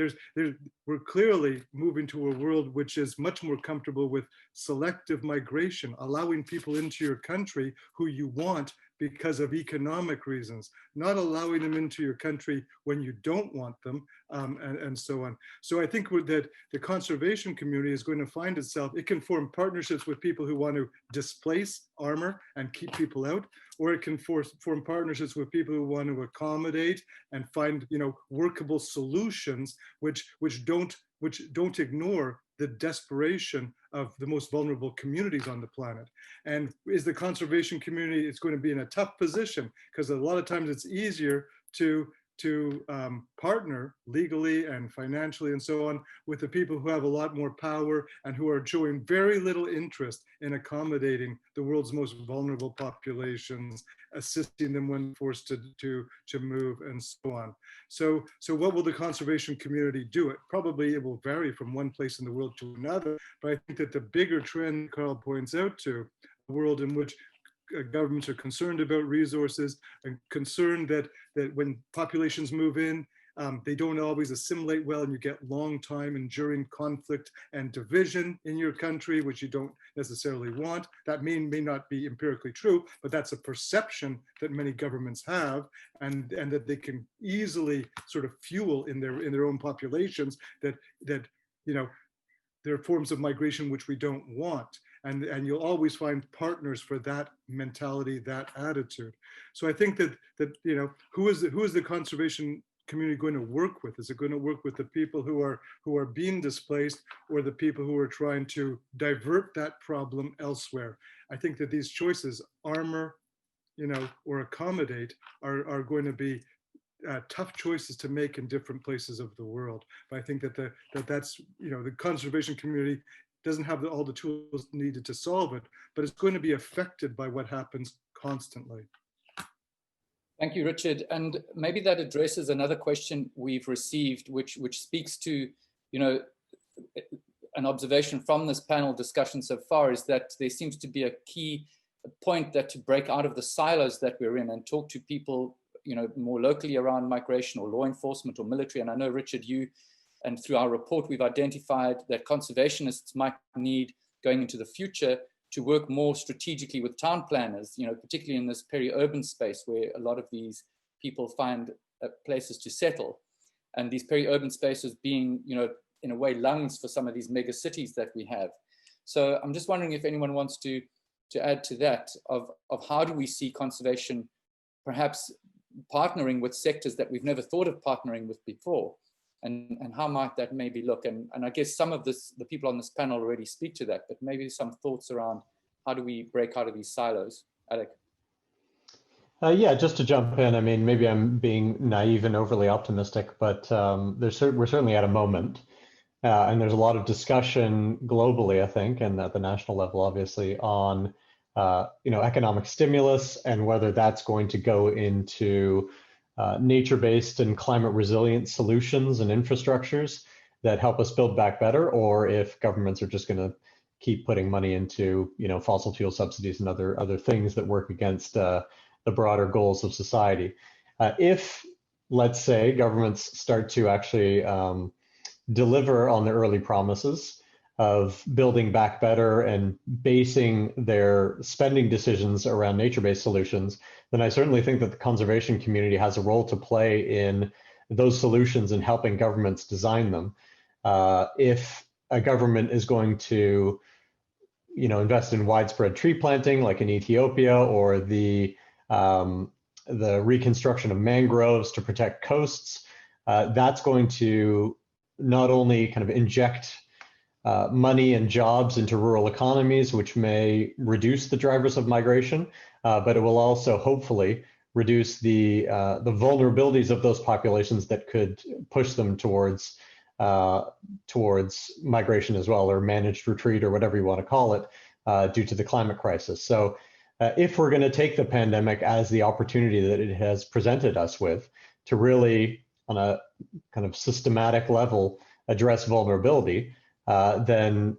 we're clearly moving to a world which is much more comfortable with selective migration, allowing people into your country who you want because of economic reasons, not allowing them into your country when you don't want them, and so on. So I think that the conservation community is going to find itself, it can form partnerships with people who want to displace, armor, and keep people out, or it can form partnerships with people who want to accommodate and find, workable solutions which don't ignore the desperation of the most vulnerable communities on the planet. And is the conservation community, it's going to be in a tough position because a lot of times it's easier to partner legally and financially and so on with the people who have a lot more power and who are showing very little interest in accommodating the world's most vulnerable populations, assisting them when forced to move and so on. So what will the conservation community do? It will vary from one place in the world to another, but I think that the bigger trend Carl points out to, a world in which governments are concerned about resources and concerned that when populations move in, they don't always assimilate well, and you get long time enduring conflict and division in your country, which you don't necessarily want. That may not be empirically true, but that's a perception that many governments have, and that they can easily sort of fuel in their own populations that there are forms of migration which we don't want. And you'll always find partners for that mentality, that attitude. So I think that who is the conservation community going to work with? Is it going to work with the people who are being displaced, or the people who are trying to divert that problem elsewhere? I think that these choices, armor, or accommodate, are going to be tough choices to make in different places of the world. But I think that's the conservation community doesn't have all the tools needed to solve it, but it's going to be affected by what happens constantly. Thank you, Richard. And maybe that addresses another question we've received, which speaks to, an observation from this panel discussion so far, is that there seems to be a key point that to break out of the silos that we're in and talk to people, more locally around migration or law enforcement or military. And I know, Richard, and through our report, we've identified that conservationists might need, going into the future, to work more strategically with town planners, particularly in this peri-urban space where a lot of these people find places to settle. And these peri-urban spaces being, in a way, lungs for some of these mega cities that we have. So I'm just wondering if anyone wants to add to that, of how do we see conservation perhaps partnering with sectors that we've never thought of partnering with before? And how might that maybe look? And I guess some of the people on this panel already speak to that, but maybe some thoughts around how do we break out of these silos? Alec? Yeah, just to jump in, I mean, maybe I'm being naive and overly optimistic, but we're certainly at a moment. And there's a lot of discussion globally, I think, and at the national level, obviously, on economic stimulus and whether that's going to go into nature-based and climate resilient solutions and infrastructures that help us build back better, or if governments are just going to keep putting money into fossil fuel subsidies and other things that work against the broader goals of society. If, let's say, governments start to actually deliver on the early promises of building back better and basing their spending decisions around nature-based solutions, then I certainly think that the conservation community has a role to play in those solutions and helping governments design them. If a government is going to, invest in widespread tree planting, like in Ethiopia, or the reconstruction of mangroves to protect coasts, that's going to not only kind of inject money and jobs into rural economies, which may reduce the drivers of migration, but it will also hopefully reduce the vulnerabilities of those populations that could push them towards migration as well, or managed retreat, or whatever you want to call it, due to the climate crisis. So if we're going to take the pandemic as the opportunity that it has presented us with to really, on a kind of systematic level, address vulnerability, then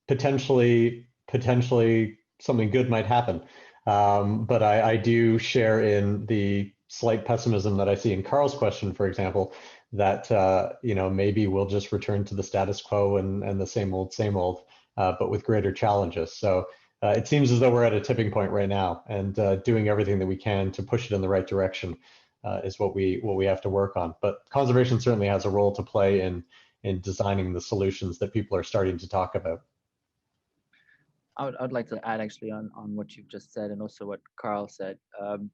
potentially something good might happen. But I do share in the slight pessimism that I see in Carl's question, for example, that maybe we'll just return to the status quo and the same old, but with greater challenges. So it seems as though we're at a tipping point right now, and doing everything that we can to push it in the right direction is what we have to work on. But conservation certainly has a role to play in designing the solutions that people are starting to talk about. I'd like to add actually on what you've just said and also what Carl said.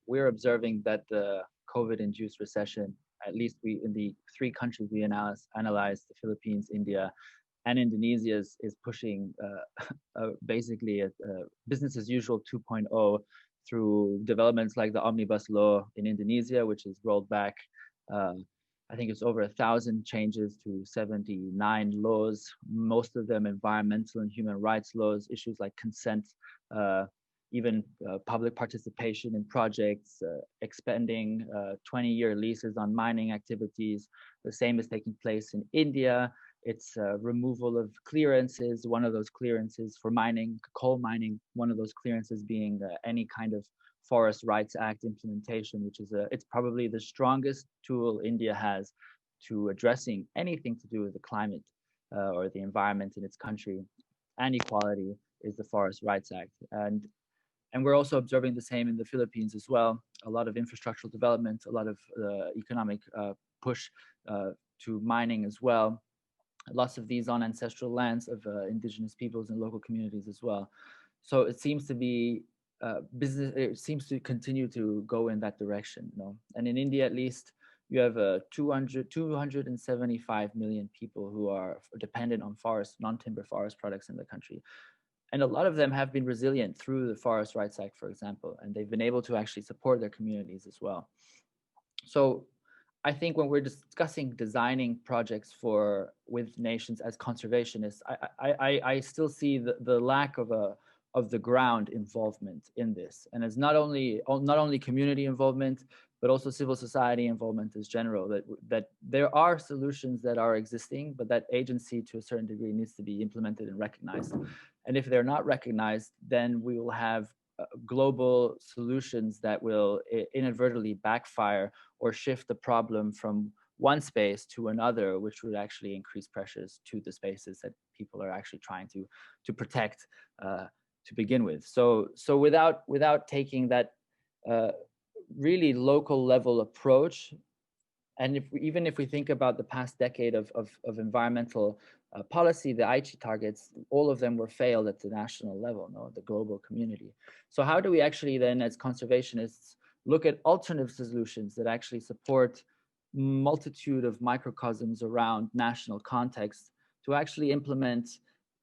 We're observing that the COVID-induced recession, at least in the 3 countries we analyzed, the Philippines, India, and Indonesia, is pushing basically a business as usual 2.0 through developments like the Omnibus Law in Indonesia, which is rolled back. I think it's over 1,000 changes to 79 laws, most of them environmental and human rights laws, issues like consent, even public participation in projects, expanding 20-year leases on mining activities. The same is taking place in India. It's removal of clearances, one of those clearances for mining, coal mining, one of those clearances being any kind of Forest Rights Act implementation, which is it's probably the strongest tool India has to addressing anything to do with the climate or the environment in its country, and equality, is the Forest Rights Act. And we're also observing the same in the Philippines as well. A lot of infrastructural development, a lot of economic push to mining as well. Lots of these on ancestral lands of indigenous peoples and local communities as well. So it seems to be business, it seems to continue to go in that direction, And in India, at least, you have 275 million people who are dependent on non-timber forest products in the country. And a lot of them have been resilient through the Forest Rights Act, for example, and they've been able to actually support their communities as well. So I think when we're discussing designing projects with nations as conservationists, I still see the lack of the ground involvement in this, and it's not only community involvement, but also civil society involvement as general. That there are solutions that are existing, but that agency to a certain degree needs to be implemented and recognized. And if they're not recognized, then we will have global solutions that will inadvertently backfire or shift the problem from one space to another, which would actually increase pressures to the spaces that people are actually trying to protect to begin with. So without taking that really local level approach, and even if we think about the past decade of environmental policy, the Aichi targets, all of them were failed at the national level, the global community. So how do we actually then, as conservationists, look at alternative solutions that actually support multitude of microcosms around national context to actually implement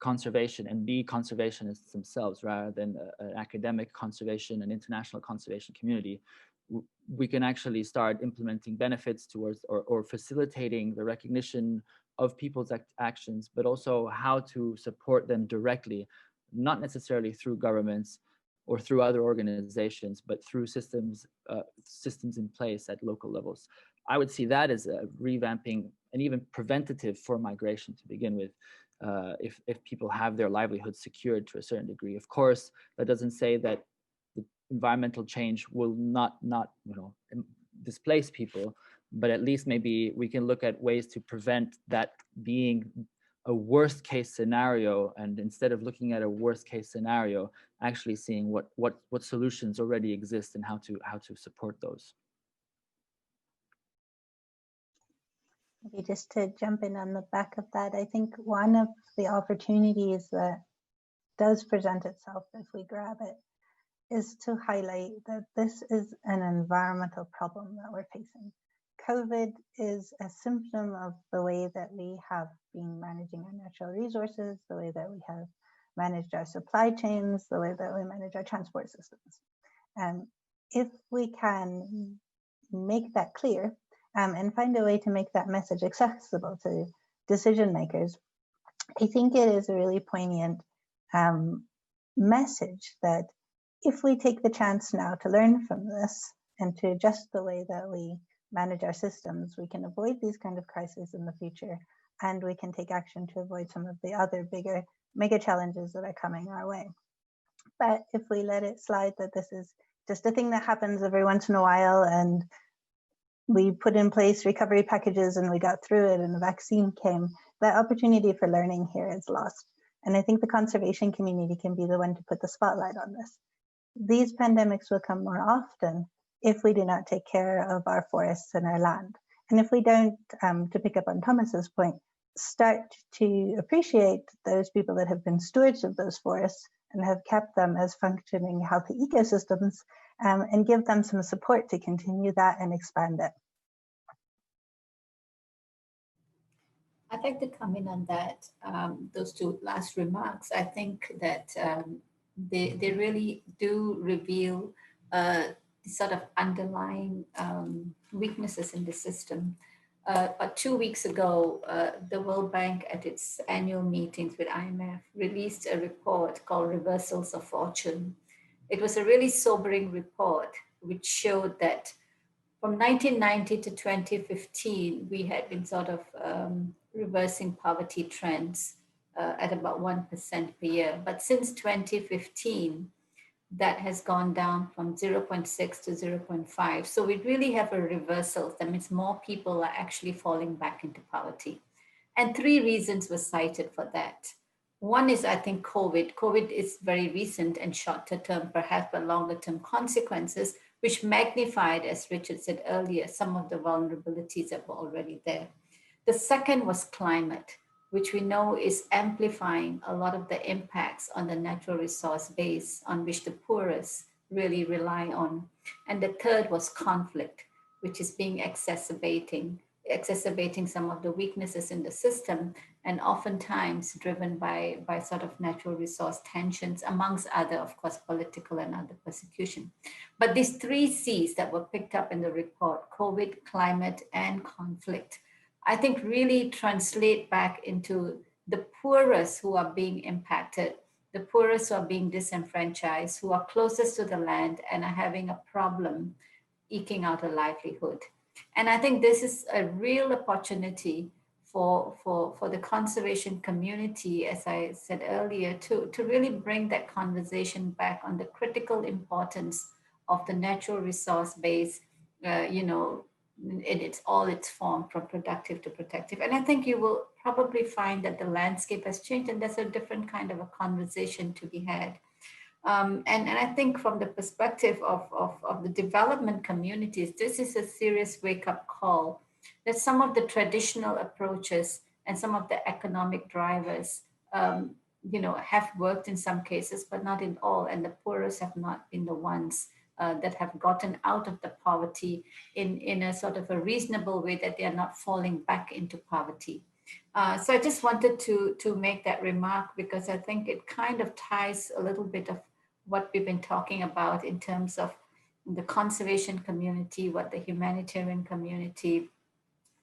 conservation and be conservationists themselves, rather than an academic conservation and international conservation community? We can actually start implementing benefits towards or facilitating the recognition of people's actions, but also how to support them directly, not necessarily through governments or through other organizations, but through systems in place at local levels. I would see that as a revamping and even preventative for migration to begin with, if people have their livelihood secured to a certain degree. Of course, that doesn't say that the environmental change will not displace people, but at least maybe we can look at ways to prevent that being a worst case scenario, and instead of looking at a worst case scenario, actually seeing what solutions already exist and how to support those. Maybe just to jump in on the back of that, I think one of the opportunities that does present itself if we grab it is to highlight that this is an environmental problem that we're facing. COVID is a symptom of the way that we have been managing our natural resources, the way that we have managed our supply chains, the way that we manage our transport systems. And if we can make that clear and find a way to make that message accessible to decision makers, I think it is a really poignant message that if we take the chance now to learn from this and to adjust the way that we manage our systems, we can avoid these kind of crises in the future and we can take action to avoid some of the other bigger mega challenges that are coming our way. But if we let it slide that this is just a thing that happens every once in a while, and we put in place recovery packages and we got through it and a vaccine came, that opportunity for learning here is lost. And I think the conservation community can be the one to put the spotlight on this. These pandemics will come more often if we do not take care of our forests and our land. And if we don't, to pick up on Thomas's point, start to appreciate those people that have been stewards of those forests and have kept them as functioning, healthy ecosystems, and give them some support to continue that and expand it. I'd like to comment on that, those two last remarks. I think that they really do reveal the sort of underlying weaknesses in the system. But 2 weeks ago, the World Bank at its annual meetings with IMF released a report called Reversals of Fortune. It was a really sobering report which showed that from 1990 to 2015, we had been sort of reversing poverty trends at about 1% per year. But since 2015, that has gone down from 0.6 to 0.5. So we really have a reversal. That means more people are actually falling back into poverty. And 3 reasons were cited for that. One is, I think, COVID. COVID is very recent and shorter term, perhaps, but longer term consequences, which magnified, as Richard said earlier, some of the vulnerabilities that were already there. The second was climate, which we know is amplifying a lot of the impacts on the natural resource base on which the poorest really rely on. And the third was conflict, which is being exacerbating some of the weaknesses in the system, and oftentimes driven by sort of natural resource tensions, amongst other, of course, political and other persecution. But these 3 C's that were picked up in the report, COVID, climate, and conflict, I think really translate back into the poorest who are being impacted, the poorest who are being disenfranchised, who are closest to the land and are having a problem eking out a livelihood. And I think this is a real opportunity for the conservation community, as I said earlier, to really bring that conversation back on the critical importance of the natural resource base, in all its form, from productive to protective. And I think you will probably find that the landscape has changed and there's a different kind of a conversation to be had. And I think from the perspective of the development communities, this is a serious wake-up call that some of the traditional approaches and some of the economic drivers, have worked in some cases, but not in all. And the poorest have not been the ones that have gotten out of the poverty in a sort of a reasonable way, that they are not falling back into poverty. So I just wanted to make that remark, because I think it kind of ties a little bit of what we've been talking about in terms of the conservation community, what the humanitarian community,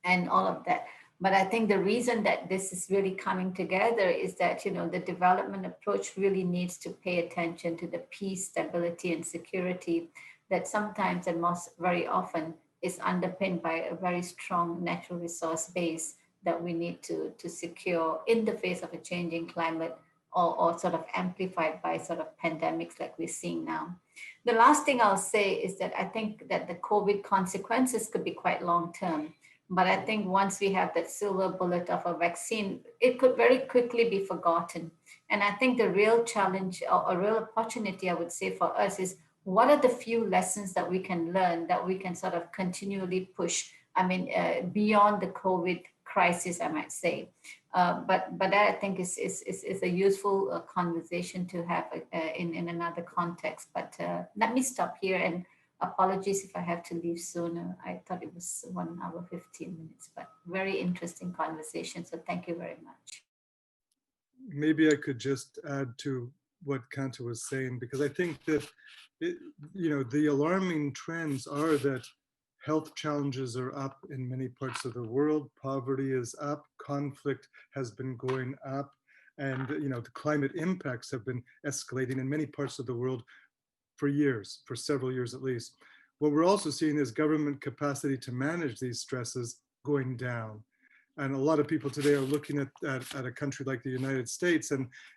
and all of that. But I think the reason that this is really coming together is that, the development approach really needs to pay attention to the peace, stability, and security that sometimes and most very often is underpinned by a very strong natural resource base that we need to secure in the face of a changing climate, or sort of amplified by sort of pandemics like we're seeing now. The last thing I'll say is that I think that the COVID consequences could be quite long-term. But I think once we have that silver bullet of a vaccine, it could very quickly be forgotten. And I think the real challenge, or a real opportunity, I would say, for us is, what are the few lessons that we can learn, that we can sort of continually push, beyond the COVID crisis, I might say. But that, I think, is a useful conversation to have in another context. But let me stop here, and apologies if I have to leave sooner. I thought it was 1 hour, 15 minutes, but very interesting conversation. So thank you very much. Maybe I could just add to what Kanta was saying, because I think that, the alarming trends are that health challenges are up in many parts of the world, poverty is up, conflict has been going up, and the climate impacts have been escalating in many parts of the world for years, for several years at least. What we're also seeing is government capacity to manage these stresses going down. And a lot of people today are looking at a country like the United States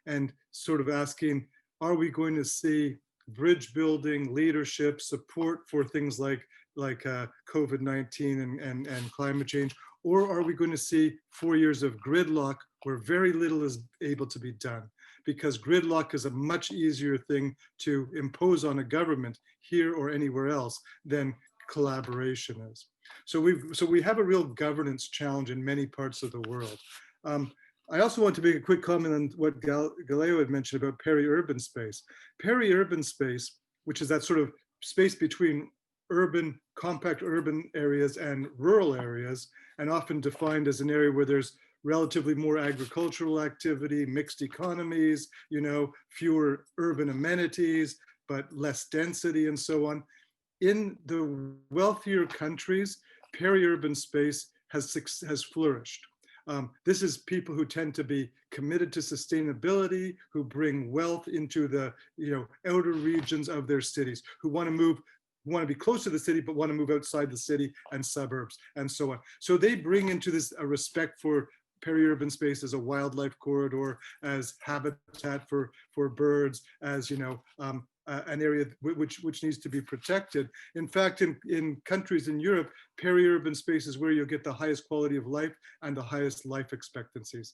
and sort of asking, are we going to see bridge building, leadership, support for things like COVID-19 and climate change? Or are we going to see 4 years of gridlock where very little is able to be done? Because gridlock is a much easier thing to impose on a government here or anywhere else than collaboration is. So we have a real governance challenge in many parts of the world. I also want to make a quick comment on what Galeo had mentioned about peri-urban space. Peri-urban space, which is that sort of space between urban, compact urban areas and rural areas, and often defined as an area where there's relatively more agricultural activity, mixed economies, you know, fewer urban amenities, but less density and so on. In the wealthier countries, peri-urban space has flourished. This is people who tend to be committed to sustainability, who bring wealth into the outer regions of their cities, who want to be close to the city, but want to move outside the city and suburbs and so on. So they bring into this a respect for peri-urban space as a wildlife corridor, as habitat for birds, as an area which needs to be protected. In fact, in countries in Europe, peri-urban space is where you'll get the highest quality of life and the highest life expectancies.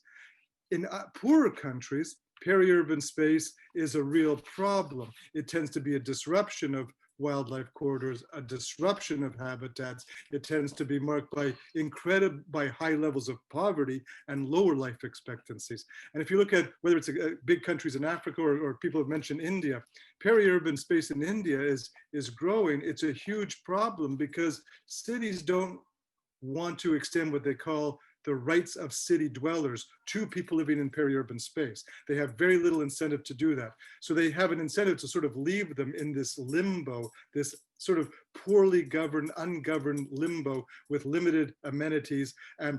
In poorer countries, peri-urban space is a real problem. It tends to be a disruption of wildlife corridors, a disruption of habitats. It tends to be marked by high levels of poverty and lower life expectancies. And if you look at whether it's big countries in Africa or people have mentioned India, peri-urban space in India is growing. It's a huge problem because cities don't want to extend what they call the rights of city dwellers to people living in peri-urban space. They have very little incentive to do that. So they have an incentive to sort of leave them in this limbo, this sort of poorly governed, ungoverned limbo with limited amenities and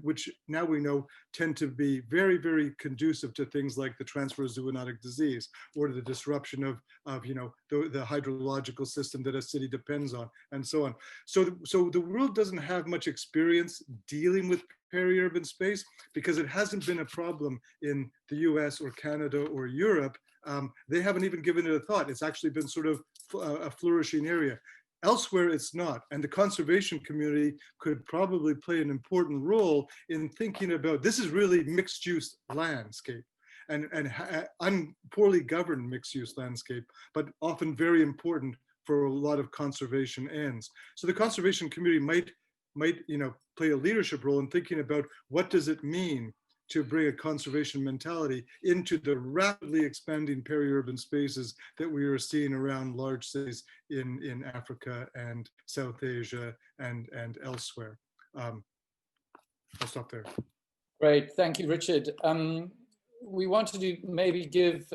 which now we know tend to be very, very conducive to things like the transfer of zoonotic disease or the disruption of the hydrological system that a city depends on and so on. So the world doesn't have much experience dealing with peri-urban space because it hasn't been a problem in the US or Canada or Europe. They haven't even given it a thought. It's actually been sort of a flourishing area. Elsewhere, it's not. And the conservation community could probably play an important role in thinking about, this is really mixed use landscape and poorly governed mixed use landscape, but often very important for a lot of conservation ends. So the conservation community might play a leadership role in thinking about what does it mean to bring a conservation mentality into the rapidly expanding peri-urban spaces that we are seeing around large cities in Africa and South Asia and elsewhere. I'll stop there. Great, thank you, Richard. We wanted to maybe give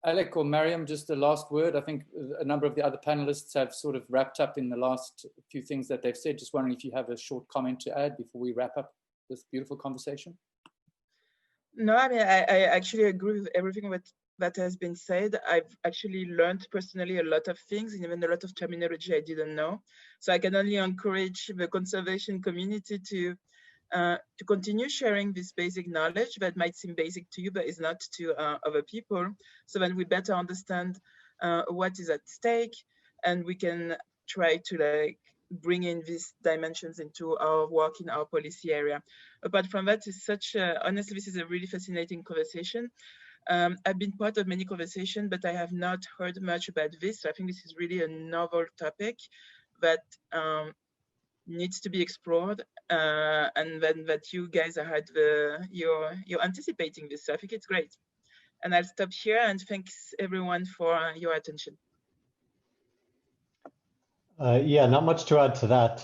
Alec or Mariam just a last word. I think a number of the other panelists have sort of wrapped up in the last few things that they've said. Just wondering if you have a short comment to add before we wrap up this beautiful conversation. No, I mean, I actually agree with everything that has been said. I've actually learned personally a lot of things, and even a lot of terminology I didn't know. So I can only encourage the conservation community to continue sharing this basic knowledge that might seem basic to you, but is not to other people, so that we better understand what is at stake, and we can try to bring in these dimensions into our work in our policy area. Apart from that, it's honestly, this is a really fascinating conversation. I've been part of many conversations, but I have not heard much about this. So I think this is really a novel topic that needs to be explored, and then that you guys you're anticipating this. So I think it's great. And I'll stop here and thanks everyone for your attention. Yeah, not much to add to that.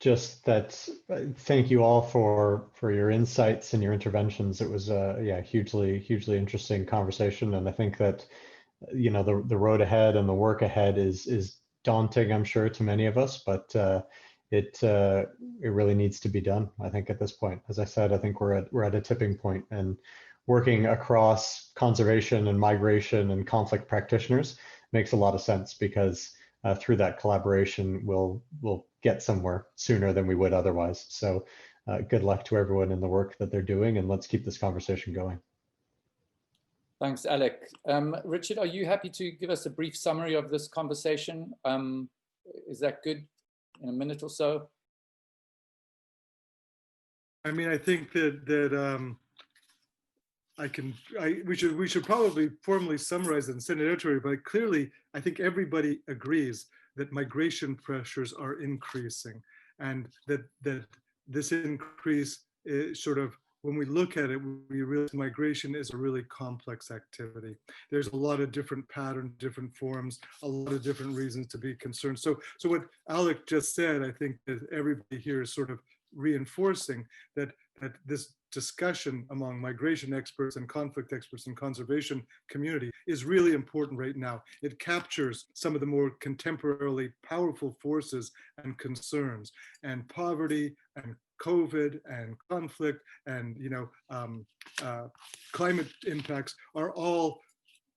Just that thank you all for your insights and your interventions. It was hugely interesting conversation, and I think that the road ahead and the work ahead is daunting, I'm sure, to many of us, but it really needs to be done. I think at this point, as I said, I think we're at a tipping point, and working across conservation and migration and conflict practitioners makes a lot of sense because through that collaboration, we'll get somewhere sooner than we would otherwise. So good luck to everyone in the work that they're doing, and let's keep this conversation going. Thanks, Alec. Richard, are you happy to give us a brief summary of this conversation? Is that good in a minute or so? I mean, I think that we should probably formally summarize it and send it out to everybody. But clearly, I think everybody agrees that migration pressures are increasing, and that this increase is sort of, when we look at it, we realize migration is a really complex activity. There's a lot of different patterns, different forms, a lot of different reasons to be concerned. So what Alec just said, I think that everybody here is sort of reinforcing that this discussion among migration experts and conflict experts and conservation community is really important right now. It captures some of the more contemporarily powerful forces and concerns, and poverty and COVID and conflict and climate impacts are all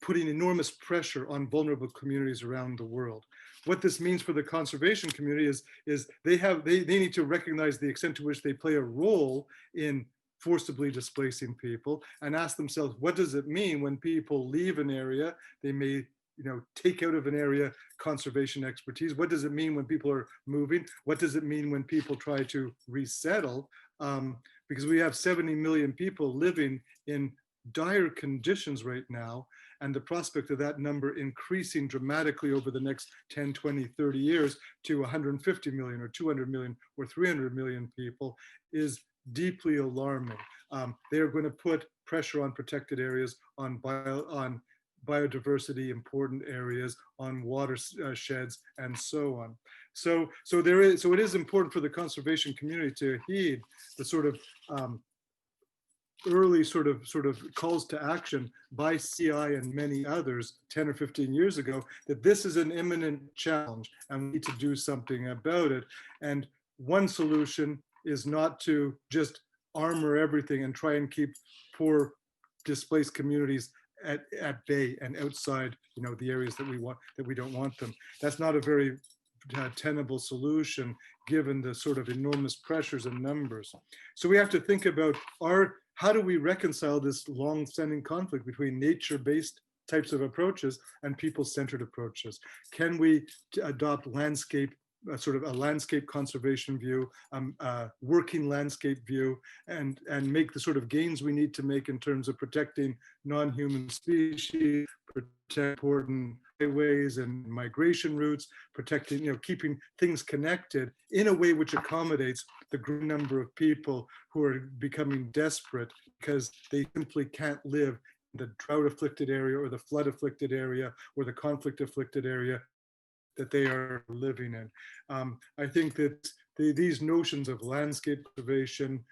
putting enormous pressure on vulnerable communities around the world. What this means for the conservation community is they need to recognize the extent to which they play a role in forcibly displacing people, and ask themselves, what does it mean when people leave an area? They may take out of an area conservation expertise. What does it mean when people are moving? What does it mean when people try to resettle? Because we have 70 million people living in dire conditions right now, and the prospect of that number increasing dramatically over the next 10, 20, 30 years to 150 million or 200 million or 300 million people is deeply alarming. They are going to put pressure on protected areas, on biodiversity important areas, on watersheds, and so on. So it is important for the conservation community to heed the sort of early sort of calls to action by CI and many others 10 or 15 years ago, that this is an imminent challenge and we need to do something about it. And one solution is not to just armor everything and try and keep poor displaced communities at bay and outside the areas that we don't want them. That's not a very tenable solution given the sort of enormous pressures and numbers. So we have to think about how do we reconcile this long-standing conflict between nature-based types of approaches and people-centered approaches? Can we adopt sort of a landscape conservation view, working landscape view, and make the sort of gains we need to make in terms of protecting non-human species, protect important highways and migration routes, protecting, keeping things connected in a way which accommodates the great number of people who are becoming desperate because they simply can't live in the drought-afflicted area or the flood-afflicted area or the conflict-afflicted area that they are living in. I think that these notions of landscape preservation,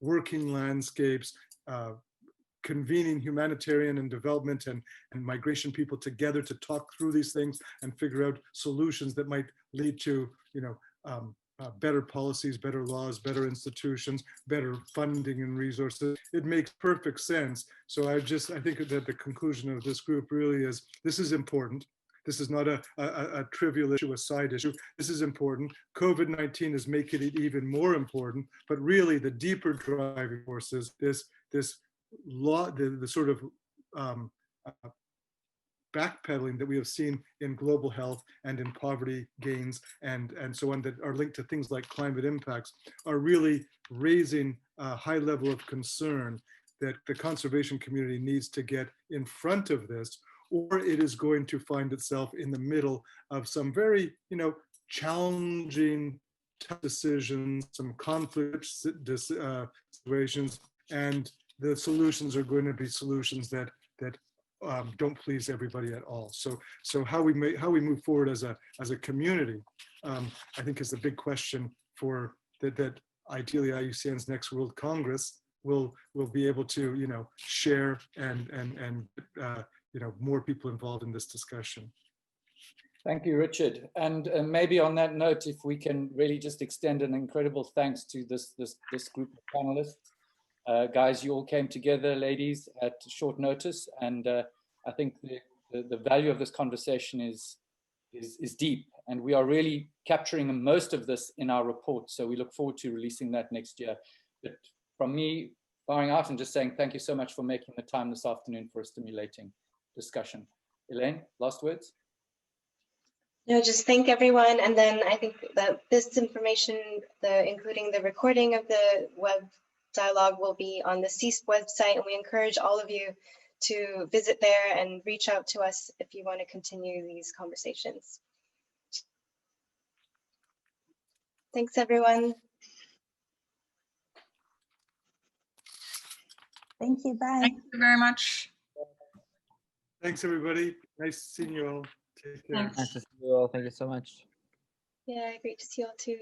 working landscapes, convening humanitarian and development and migration people together to talk through these things and figure out solutions that might lead to better policies, better laws, better institutions, better funding and resources. It makes perfect sense. So I think that the conclusion of this group really is, this is important. This is not a trivial issue, a side issue. This is important. COVID-19 is making it even more important, but really the deeper driving force is the sort of backpedaling that we have seen in global health and in poverty gains and so on, that are linked to things like climate impacts, are really raising a high level of concern that the conservation community needs to get in front of this, or it is going to find itself in the middle of some very, challenging tough decisions, some conflict situations, and the solutions are going to be solutions that don't please everybody at all. So how we move forward as a community, I think is the big question for that ideally IUCN's next World Congress will be able to share and more people involved in this discussion. Thank you, Richard. And maybe on that note, if we can really just extend an incredible thanks to this group of panelists. Guys, you all came together, ladies, at short notice, and I think the value of this conversation is deep And we are really capturing most of this in our report. So we look forward to releasing that next year. But from me, bowing out and just saying thank you so much for making the time this afternoon for a stimulating discussion. Elaine, last words? No, just thank everyone. And then I think that this information, including the recording of the web dialogue, will be on the CEASP website. And we encourage all of you to visit there and reach out to us if you want to continue these conversations. Thanks, everyone. Thank you. Bye. Thank you very much. Thanks, everybody. Nice seeing you all. Take care. Thanks. Nice to see you all. Thank you so much. Yeah, great to see you all too.